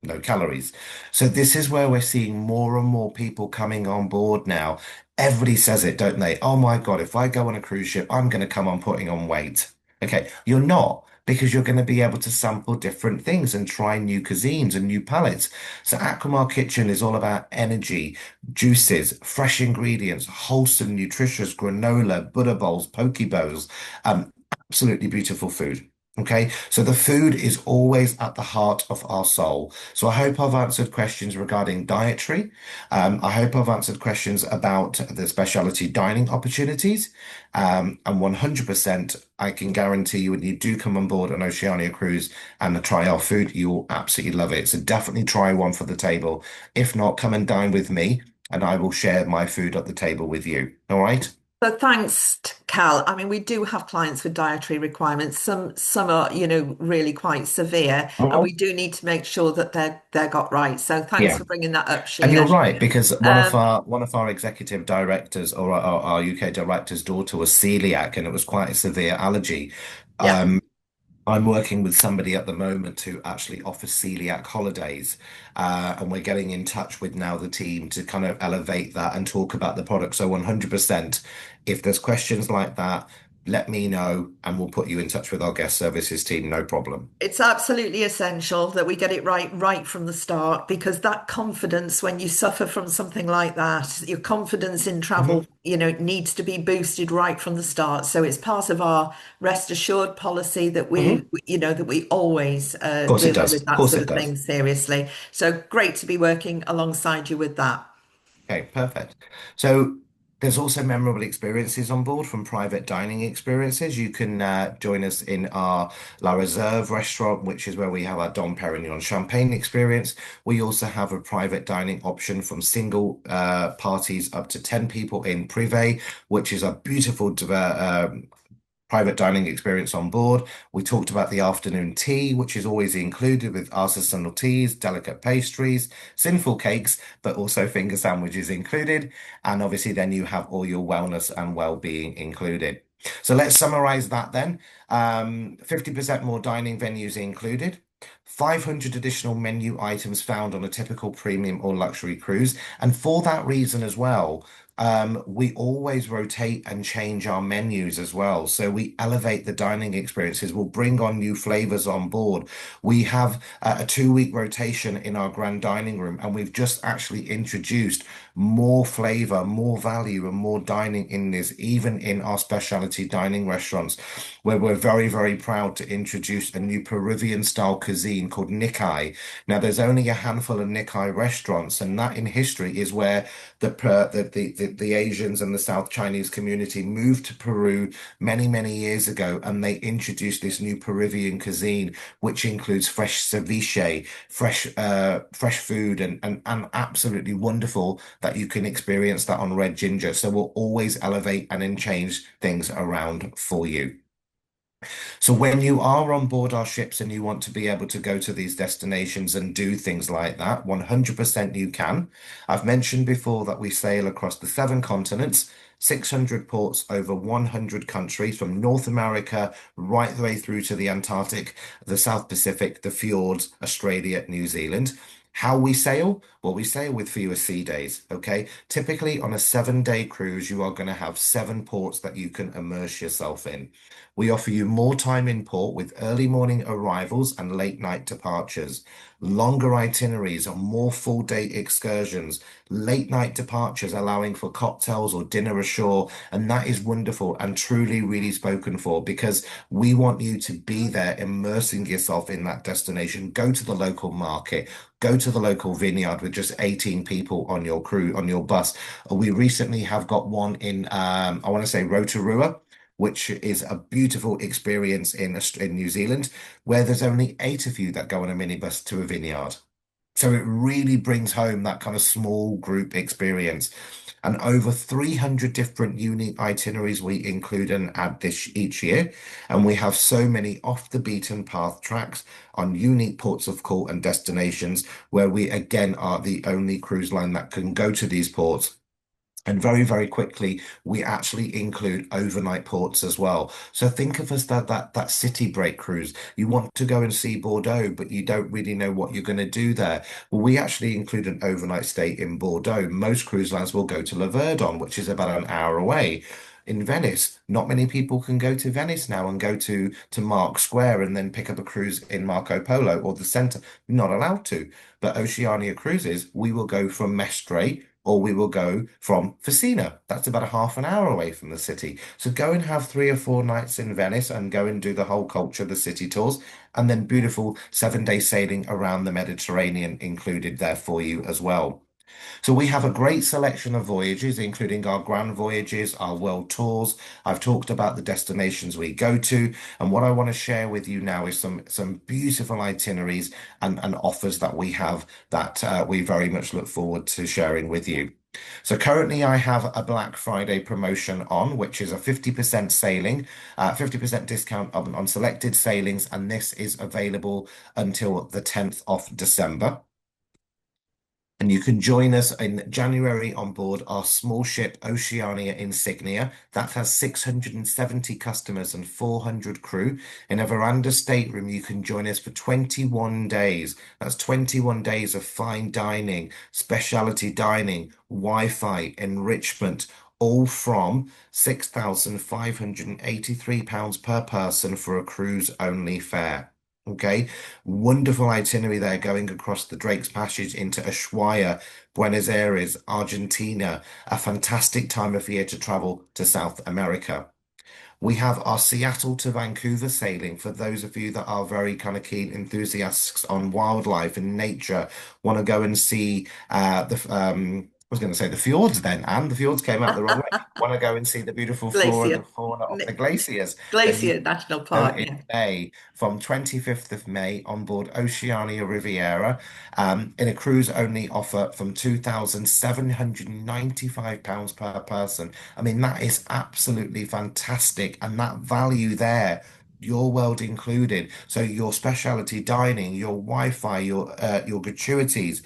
no calories. So this is where we're seeing more and more people coming on board now. Everybody says it, don't they? Oh my God, if I go on a cruise ship, I'm going to come on putting on weight. Okay, you're not, because you're going to be able to sample different things and try new cuisines and new palettes. So Aquamar Kitchen is all about energy, juices, fresh ingredients, wholesome, nutritious granola, Buddha bowls, poke bowls, absolutely beautiful food. Okay, so the food is always at the heart of our soul. So I hope I've answered questions regarding dietary. I hope I've answered questions about the specialty dining opportunities. And 100%, I can guarantee you when you do come on board an Oceania cruise and try our food, you will absolutely love it. So definitely try one for the table. If not, come and dine with me and I will share my food at the table with you. All right? So thanks, Cal. I mean, we do have clients with dietary requirements. Some are, really quite severe, and we Mhm. do need to make sure that they're got right. So thanks Yeah. for bringing that up, And Sheila. you're right, because Um, one of our executive directors or our UK director's daughter was celiac and it was quite a severe allergy. yeah. Um, I'm working with somebody at the moment who actually offers celiac holidays, and we're getting in touch with now the team to kind of elevate that and talk about the product. So 100%, if there's questions like that, let me know and we'll put you in touch with our guest services team, no problem. It's absolutely essential that we get it right from the start because that confidence, when you suffer from something like that, your confidence in travel, Mhm. needs to be boosted right from the start. So it's part of our rest assured policy that Mhm. Of that we always course it deal does. with Of that course sort it of does. thing seriously. So great to be working alongside you with that. Okay, perfect. So there's also memorable experiences on board from private dining experiences. You can join us in our La Reserve restaurant, which is where we have our Dom Perignon champagne experience. We also have a private dining option from single parties up to 10 people in Privé, which is a beautiful private dining experience on board. We talked about the afternoon tea, which is always included with artisanal teas, delicate pastries, sinful cakes, but also finger sandwiches included. And obviously, then you have all your wellness and well-being included. So let's summarize that then. 50% more dining venues included. 500 additional menu items found on a typical premium or luxury cruise. And for that reason as well, we always rotate and change our menus as well. So we elevate the dining experiences. We'll bring on new flavors on board. We have a 2 week rotation in our grand dining room, and we've just actually introduced more flavor, more value, and more dining in this, even in our specialty dining restaurants, where we're very, very proud to introduce a new Peruvian style cuisine called Nikkei. Now, there's only a handful of Nikkei restaurants, and that in history is where the Asians and the South Chinese community moved to Peru many, many years ago, and they introduced this new Peruvian cuisine, which includes fresh ceviche, fresh food, and absolutely wonderful that you can experience that on Red Ginger. So we'll always elevate and then change things around for you. So when you are on board our ships and you want to be able to go to these destinations and do things like that, 100% you can. I've mentioned before that we sail across the 7 continents, 600 ports over 100 countries from North America right the way through to the Antarctic, the South Pacific, the fjords, Australia, New Zealand. How we sail? Well, we sail with fewer sea days, okay? Typically on a 7 day cruise, you are going to have 7 ports that you can immerse yourself in. We offer you more time in port with early morning arrivals and late night departures, longer itineraries or more full day excursions, late night departures allowing for cocktails or dinner ashore. And that is wonderful and truly, really spoken for because we want you to be there, immersing yourself in that destination. Go to the local market, go to the local vineyard with just 18 people on your crew, on your bus. We recently have got one in, I want to say Rotorua, which is a beautiful experience in New Zealand, where there's only 8 of you that go on a minibus to a vineyard. So it really brings home that kind of small group experience. And over 300 different unique itineraries we include and add this each year. And we have so many off the beaten path tracks on unique ports of call and destinations where we again are the only cruise line that can go to these ports And very, very quickly, we actually include overnight ports as well. So think of us that city break cruise. You want to go and see Bordeaux, but you don't really know what you're going to do there. Well, we actually include an overnight stay in Bordeaux. Most cruise lines will go to Le Verdon, which is about an hour away. In Venice, not many people can go to Venice now and go to Mark Square and then pick up a cruise in Marco Polo or the centre. Not allowed to. But Oceania Cruises, we will go from Mestre or we will go from Fasina. That's about a half an hour away from the city. So go and have 3 or 4 nights in Venice and go and do the whole culture, the city tours, and then beautiful 7 day sailing around the Mediterranean included there for you as well. So we have a great selection of voyages, including our grand voyages, our world tours. I've talked about the destinations we go to, and what I want to share with you now is some beautiful itineraries and offers that we have that we very much look forward to sharing with you. So currently I have a Black Friday promotion on, which is a 50% sailing, 50% discount on selected sailings, and this is available until the 10th of December. And you can join us in January on board our small ship Oceania Insignia that has 670 customers and 400 crew. In a veranda stateroom, you can join us for 21 days. That's 21 days of fine dining, specialty dining, Wi-Fi, enrichment, all from £6,583 per person for a cruise only fare. Okay, wonderful itinerary there going across the Drake's Passage into Ushuaia, Buenos Aires, Argentina. A fantastic time of year to travel to South America. We have our Seattle to Vancouver sailing for those of you that are very kind of keen enthusiasts on wildlife and nature, want to go and see I was going to say the fjords then, and the fjords came out the wrong way. Want to go and see the beautiful flora and Glacier, the fauna of the glaciers, then you Glacier National go Park, in yeah. May, from 25th of May on board Oceania Riviera, in a cruise only offer from £2,795 per person. I mean, that is absolutely fantastic. And that value there, your world included. So your specialty dining, your Wi-Fi, your gratuities,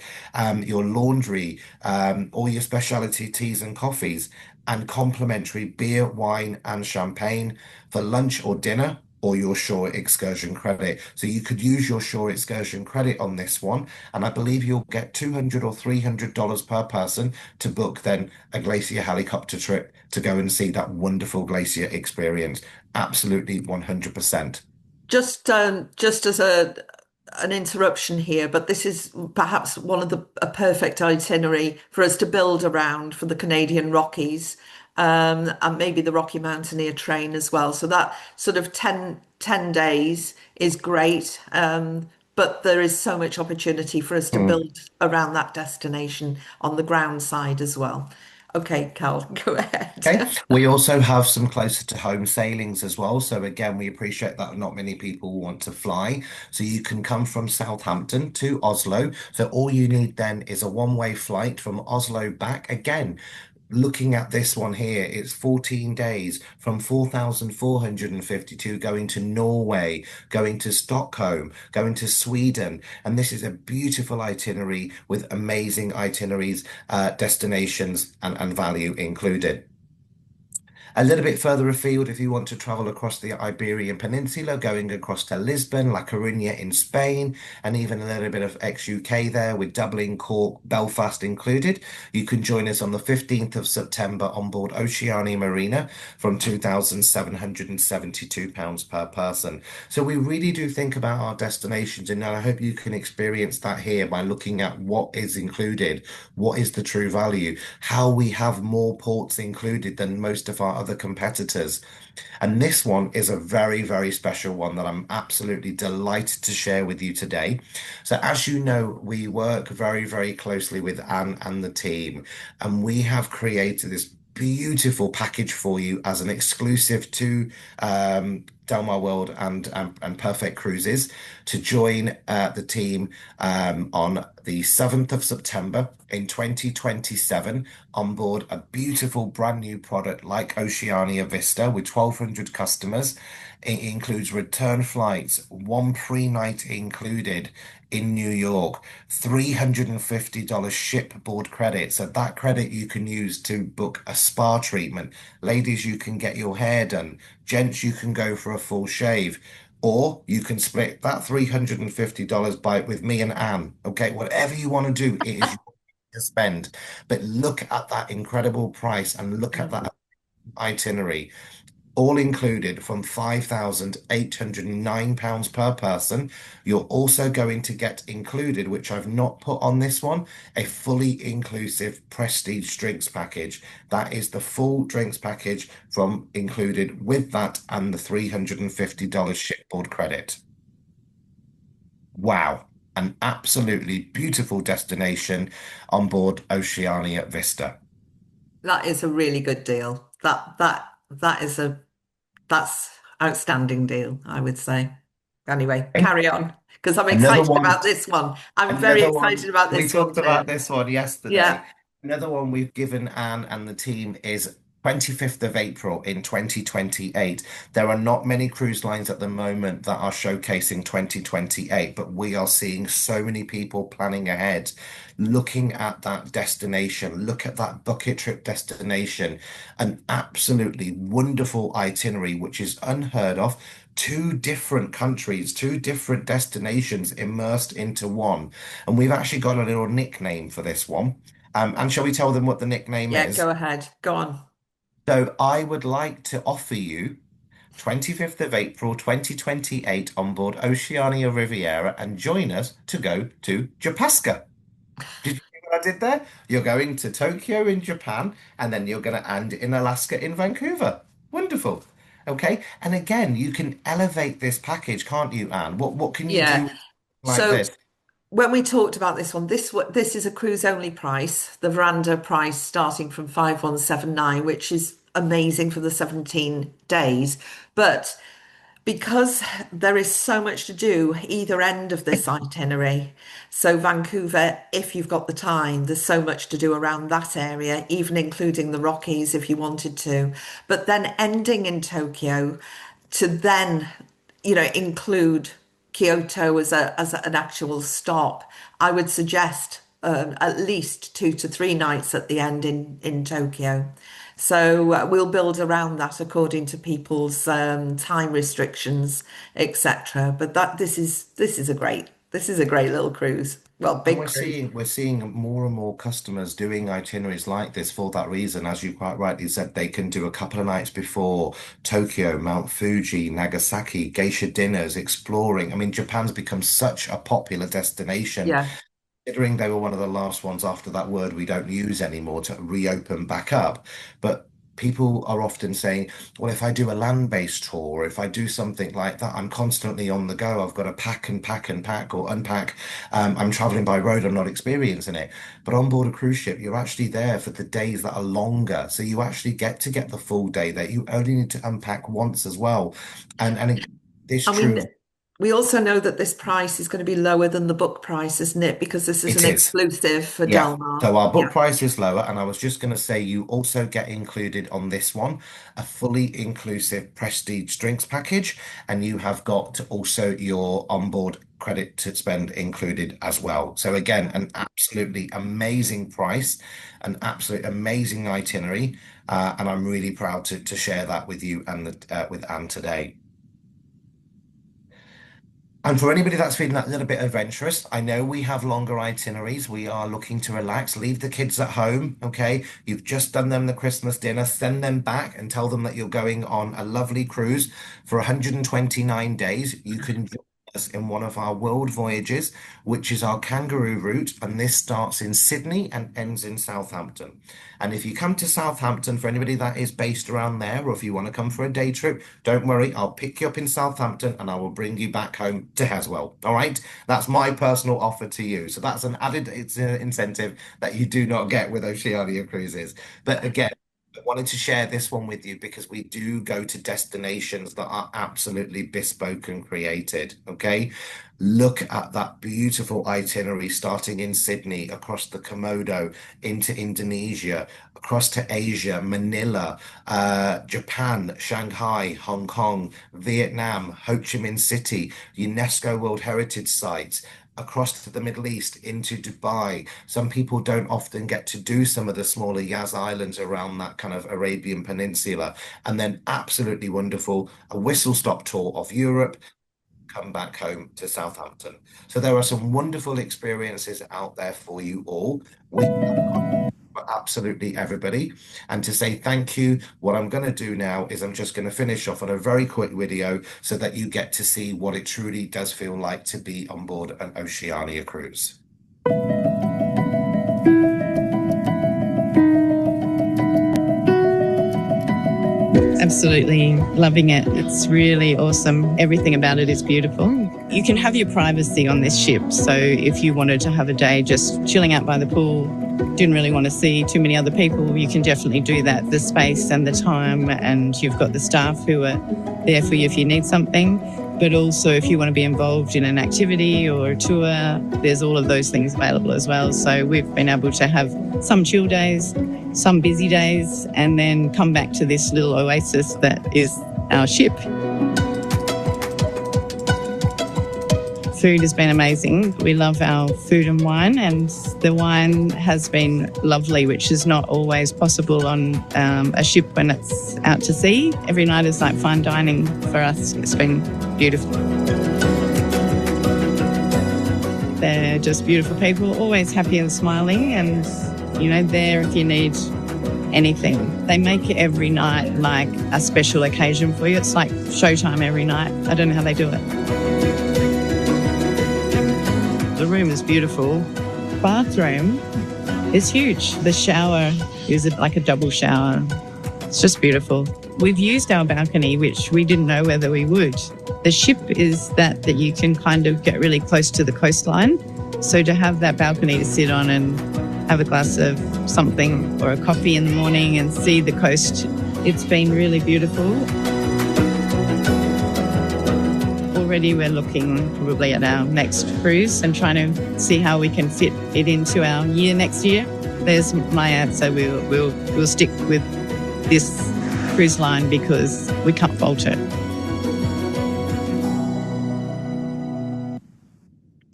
your laundry, all your specialty teas and coffees, and complimentary beer, wine, and champagne for lunch or dinner, or your shore excursion credit. So you could use your shore excursion credit on this one, and I believe you'll get $200 or $300 per person to book then a glacier helicopter trip to go and see that wonderful glacier experience. Absolutely 100%. Just as an interruption here, but this is perhaps one of the a perfect itinerary for us to build around for the Canadian Rockies, and maybe the Rocky Mountaineer train as well. So that sort of ten days is great, but there is so much opportunity for us to build around that destination on the ground side as well. Okay, Cal, go ahead. Okay. We also have some closer to home sailings as well. So again, we appreciate that not many people want to fly. So you can come from Southampton to Oslo. So all you need then is a one-way flight from Oslo back. Again, looking at this one here, it's 14 days from 4,452 going to Norway, going to Stockholm, going to Sweden. And this is a beautiful itinerary with amazing itineraries, destinations, and value included. A little bit further afield, if you want to travel across the Iberian Peninsula, going across to Lisbon, La Coruña in Spain, and even a little bit of ex-UK there with Dublin, Cork, Belfast included, you can join us on the 15th of September on board Oceania Marina from £2,772 per person. So we really do think about our destinations, and I hope you can experience that here by looking at what is included, what is the true value, how we have more ports included than most of our other competitors. And this one is a very, very special one that I'm absolutely delighted to share with you today. So, as you know, we work very, very closely with Anne and the team, and we have created this beautiful package for you as an exclusive to Delmar World and Perfect Cruises to join the team on the 7th of September in 2027 on board a beautiful brand new product like Oceania Vista with 1,200 customers. It includes return flights, one pre-night included in New York, $350 shipboard credit. So that credit you can use to book a spa treatment. Ladies, you can get your hair done. Gents, you can go for a full shave. Or you can split that $350 by with me and Anne. Okay, whatever you want to do, it is your to spend. But look at that incredible price and look at that itinerary all included from £5,809 per person. You're also going to get included, which I've not put on this one, a fully inclusive prestige drinks package. That is the full drinks package from included with that and the $350 shipboard credit. Wow. An absolutely beautiful destination on board Oceania Vista. That is a really good deal. That is a that's outstanding deal, I would say. Anyway, Okay. carry on because I'm Another excited one about this one. I'm very Another one, excited about we this one talked about too. this one yesterday. Yeah, Another one we've given Anne and the team is 25th of April in 2028. There are not many cruise lines at the moment that are showcasing 2028, but we are seeing so many people planning ahead, looking at that destination, look at that bucket trip destination, an absolutely wonderful itinerary, which is unheard of. Two different countries, two different destinations immersed into one. And we've actually got a little nickname for this one. And shall we tell them what the nickname yeah, is? go ahead. Go on. So I would like to offer you 25th of April 2028 on board Oceania Riviera and join us to go to Japaska. Did you see what I did there? You're going to Tokyo in Japan and then you're going to end in Alaska in Vancouver. Wonderful. Okay. And again, you can elevate this package, can't you, Anne? What can you Yeah. do like So this? when we talked about this one, this is a cruise only price. The veranda price starting from 5179, which is amazing for the 17 days. But because there is so much to do either end of this itinerary. So Vancouver, if you've got the time, there's so much to do around that area, even including the Rockies if you wanted to. But then ending in Tokyo to then, include Kyoto as an actual stop, I would suggest at least 2 to 3 nights at the end in Tokyo. So we'll build around that according to people's time restrictions, etc. But this is a great little cruise. Well, And big cruise. we're seeing more and more customers doing itineraries like this for that reason. As you quite rightly said, they can do a couple of nights before Tokyo, Mount Fuji, Nagasaki, geisha dinners, exploring. I mean, Japan's become such a popular destination Yeah. considering they were one of the last ones after that word we don't use anymore to reopen back up. But people are often saying, well, if I do a land-based tour, or if I do something like that, I'm constantly on the go. I've got to pack and pack and pack or unpack. I'm traveling by road, I'm not experiencing it. But on board a cruise ship, you're actually there for the days that are longer. So you actually get the full day there. You only need to unpack once as well. And it is I true. mean, we also know that this price is going to be lower than the book price, isn't it? Because this is It an is. exclusive for Yeah. Delmar. So our book Yeah. price is lower, and I was just going to say you also get included on this one a fully inclusive prestige drinks package, and you have got also your onboard credit to spend included as well. So again, an absolutely amazing price, an absolute amazing itinerary, and I'm really proud to share that with you and with Anne today. And for anybody that's feeling that little bit adventurous, I know we have longer itineraries. We are looking to relax, leave the kids at home. Okay. You've just done them the Christmas dinner, send them back and tell them that you're going on a lovely cruise for 129 days. You can join us in one of our world voyages, which is our kangaroo route. And this starts in Sydney and ends in Southampton. And if you come to Southampton, for anybody that is based around there, or if you want to come for a day trip, don't worry, I'll pick you up in Southampton and I will bring you back home to Heswell. All right. That's my personal offer to you. So that's an added incentive that you do not get with Oceania Cruises. But again, I wanted to share this one with you because we do go to destinations that are absolutely bespoke and created. Okay. Look at that beautiful itinerary starting in Sydney, across the Komodo, into Indonesia, across to Asia, Manila, Japan, Shanghai, Hong Kong, Vietnam, Ho Chi Minh City, UNESCO World Heritage Sites, across to the Middle East into Dubai. Some people don't often get to do some of the smaller Yas Islands around that kind of Arabian Peninsula. And then absolutely wonderful, a whistle stop tour of Europe, come back home to Southampton. So there are some wonderful experiences out there for you all. We for absolutely everybody. And to say thank you, what I'm going to do now is I'm just going to finish off on a very quick video so that you get to see what it truly does feel like to be on board an Oceania cruise. Absolutely loving it. It's really awesome. Everything about it is beautiful. You can have your privacy on this ship. So if you wanted to have a day just chilling out by the pool, didn't really want to see too many other people, you can definitely do that. The space and the time, and you've got the staff who are there for you if you need something. But also if you want to be involved in an activity or a tour, there's all of those things available as well. So we've been able to have some chill days, some busy days, and then come back to this little oasis that is our ship. Food has been amazing. We love our food and wine, and the wine has been lovely, which is not always possible on a ship when it's out to sea. Every night is like fine dining for us. It's been beautiful. They're just beautiful people, always happy and smiling, and there if you need anything. They make every night like a special occasion for you. It's like showtime every night. I don't know how they do it. The room is beautiful. Bathroom is huge. The shower is like a double shower. It's just beautiful. We've used our balcony, which we didn't know whether we would. The ship is that you can kind of get really close to the coastline. So to have that balcony to sit on and have a glass of something or a coffee in the morning and see the coast, it's been really beautiful. Already we're looking probably at our next cruise and trying to see how we can fit it into our year next year. There's my answer. We'll stick with this cruise line because we can't fault it.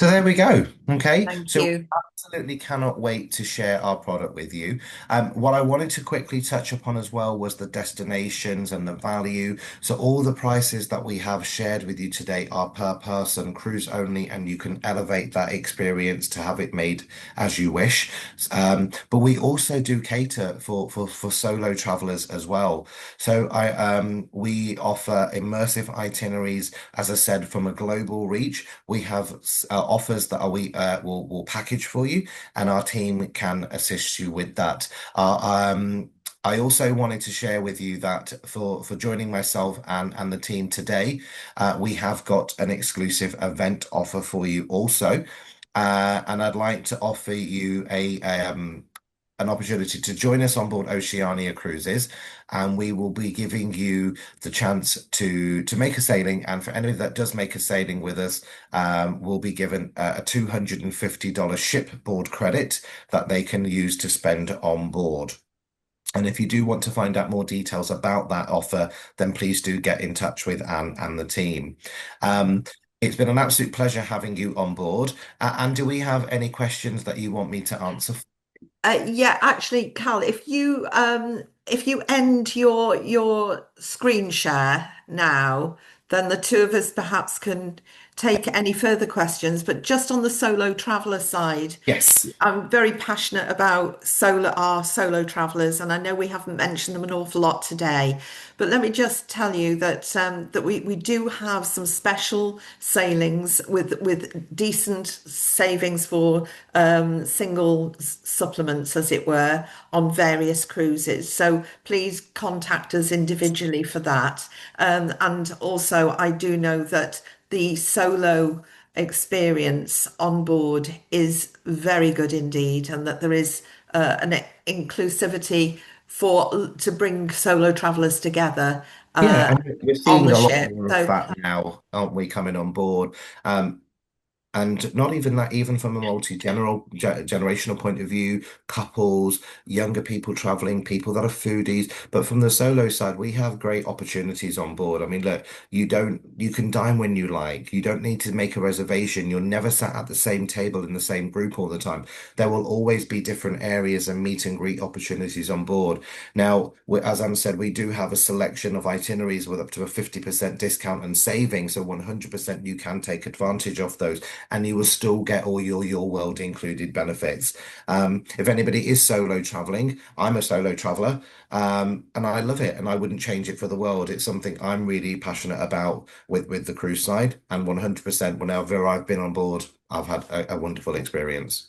So there we go. Okay. Thank So we you. absolutely cannot wait to share our product with you. What I wanted to quickly touch upon as well was the destinations and the value. So all the prices that we have shared with you today are per person, cruise only, and you can elevate that experience to have it made as you wish. But we also do cater for solo travelers as well. So we offer immersive itineraries, as I said, from a global reach. We have offers that will package for you, and our team can assist you with that. I also wanted to share with you that for joining myself and the team today, we have got an exclusive event offer for you also. And I'd like to offer you an opportunity to join us on board Oceania Cruises, and we will be giving you the chance to make a sailing. And for anybody that does make a sailing with us, will be given a $250 shipboard credit that they can use to spend on board. And if you do want to find out more details about that offer, then please do get in touch with Anne and the team. It's been an absolute pleasure having you on board. Anne, do we have any questions that you want me to answer? Yeah, actually, Cal, if you end your screen share now, then the two of us perhaps can take any further questions. But just on the solo traveller side, Yes. I'm very passionate about our solo travelers, and I know we haven't mentioned them an awful lot today. But let me just tell you that we do have some special sailings with decent savings for single supplements, as it were, on various cruises. So please contact us individually for that. And also, I do know that the solo experience on board is very good indeed, and that there is an inclusivity for to bring solo travelers together Yeah, uh, and we're on seeing the a lot ship. more of So that now, aren't we, coming on board? Um, And not even that, even from a generational point of view, couples, younger people traveling, people that are foodies. But from the solo side, we have great opportunities on board. I mean, look, you can dine when you like. You don't need to make a reservation. You're never sat at the same table in the same group all the time. There will always be different areas and meet and greet opportunities on board. Now, as Anne said, we do have a selection of itineraries with up to a 50% discount and saving. So 100% you can take advantage of those and you will still get all your world included benefits. If anybody is solo traveling, I'm a solo traveler, and I love it, and I wouldn't change it for the world. It's something I'm really passionate about with the cruise side, and 100% whenever I've been on board, I've had a wonderful experience.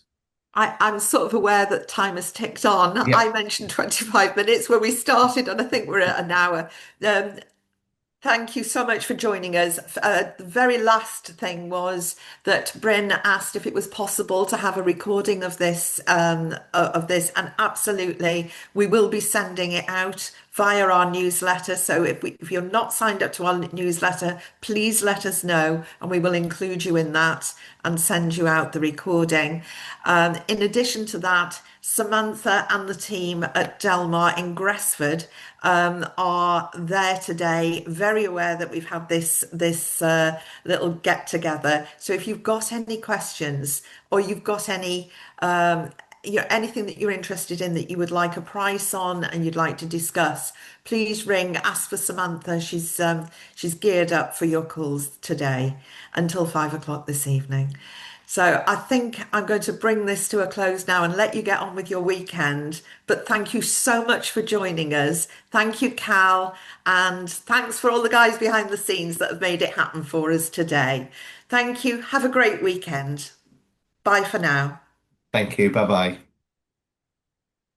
I'm sort of aware that time has ticked on. Yeah. I mentioned 25 minutes when we started, and I think we're at an hour. Um, Thank you so much for joining us. The very last thing was that Bryn asked if it was possible to have a recording of this, and absolutely, we will be sending it out via our newsletter. So if you're not signed up to our newsletter, please let us know, and we will include you in that and send you out the recording. In addition to that, Samantha and the team at Delmar in Gresford are there today, very aware that we've had this little get together. So if you've got any questions or you've got any anything that you're interested in that you would like a price on and you'd like to discuss, please ring, ask for Samantha. She's geared up for your calls today until 5 o'clock this evening. So I think I'm going to bring this to a close now and let you get on with your weekend. But thank you so much for joining us. Thank you, Cal, and thanks for all the guys behind the scenes that have made it happen for us today. Thank you. Have a great weekend. Bye for now. Thank you. Bye bye.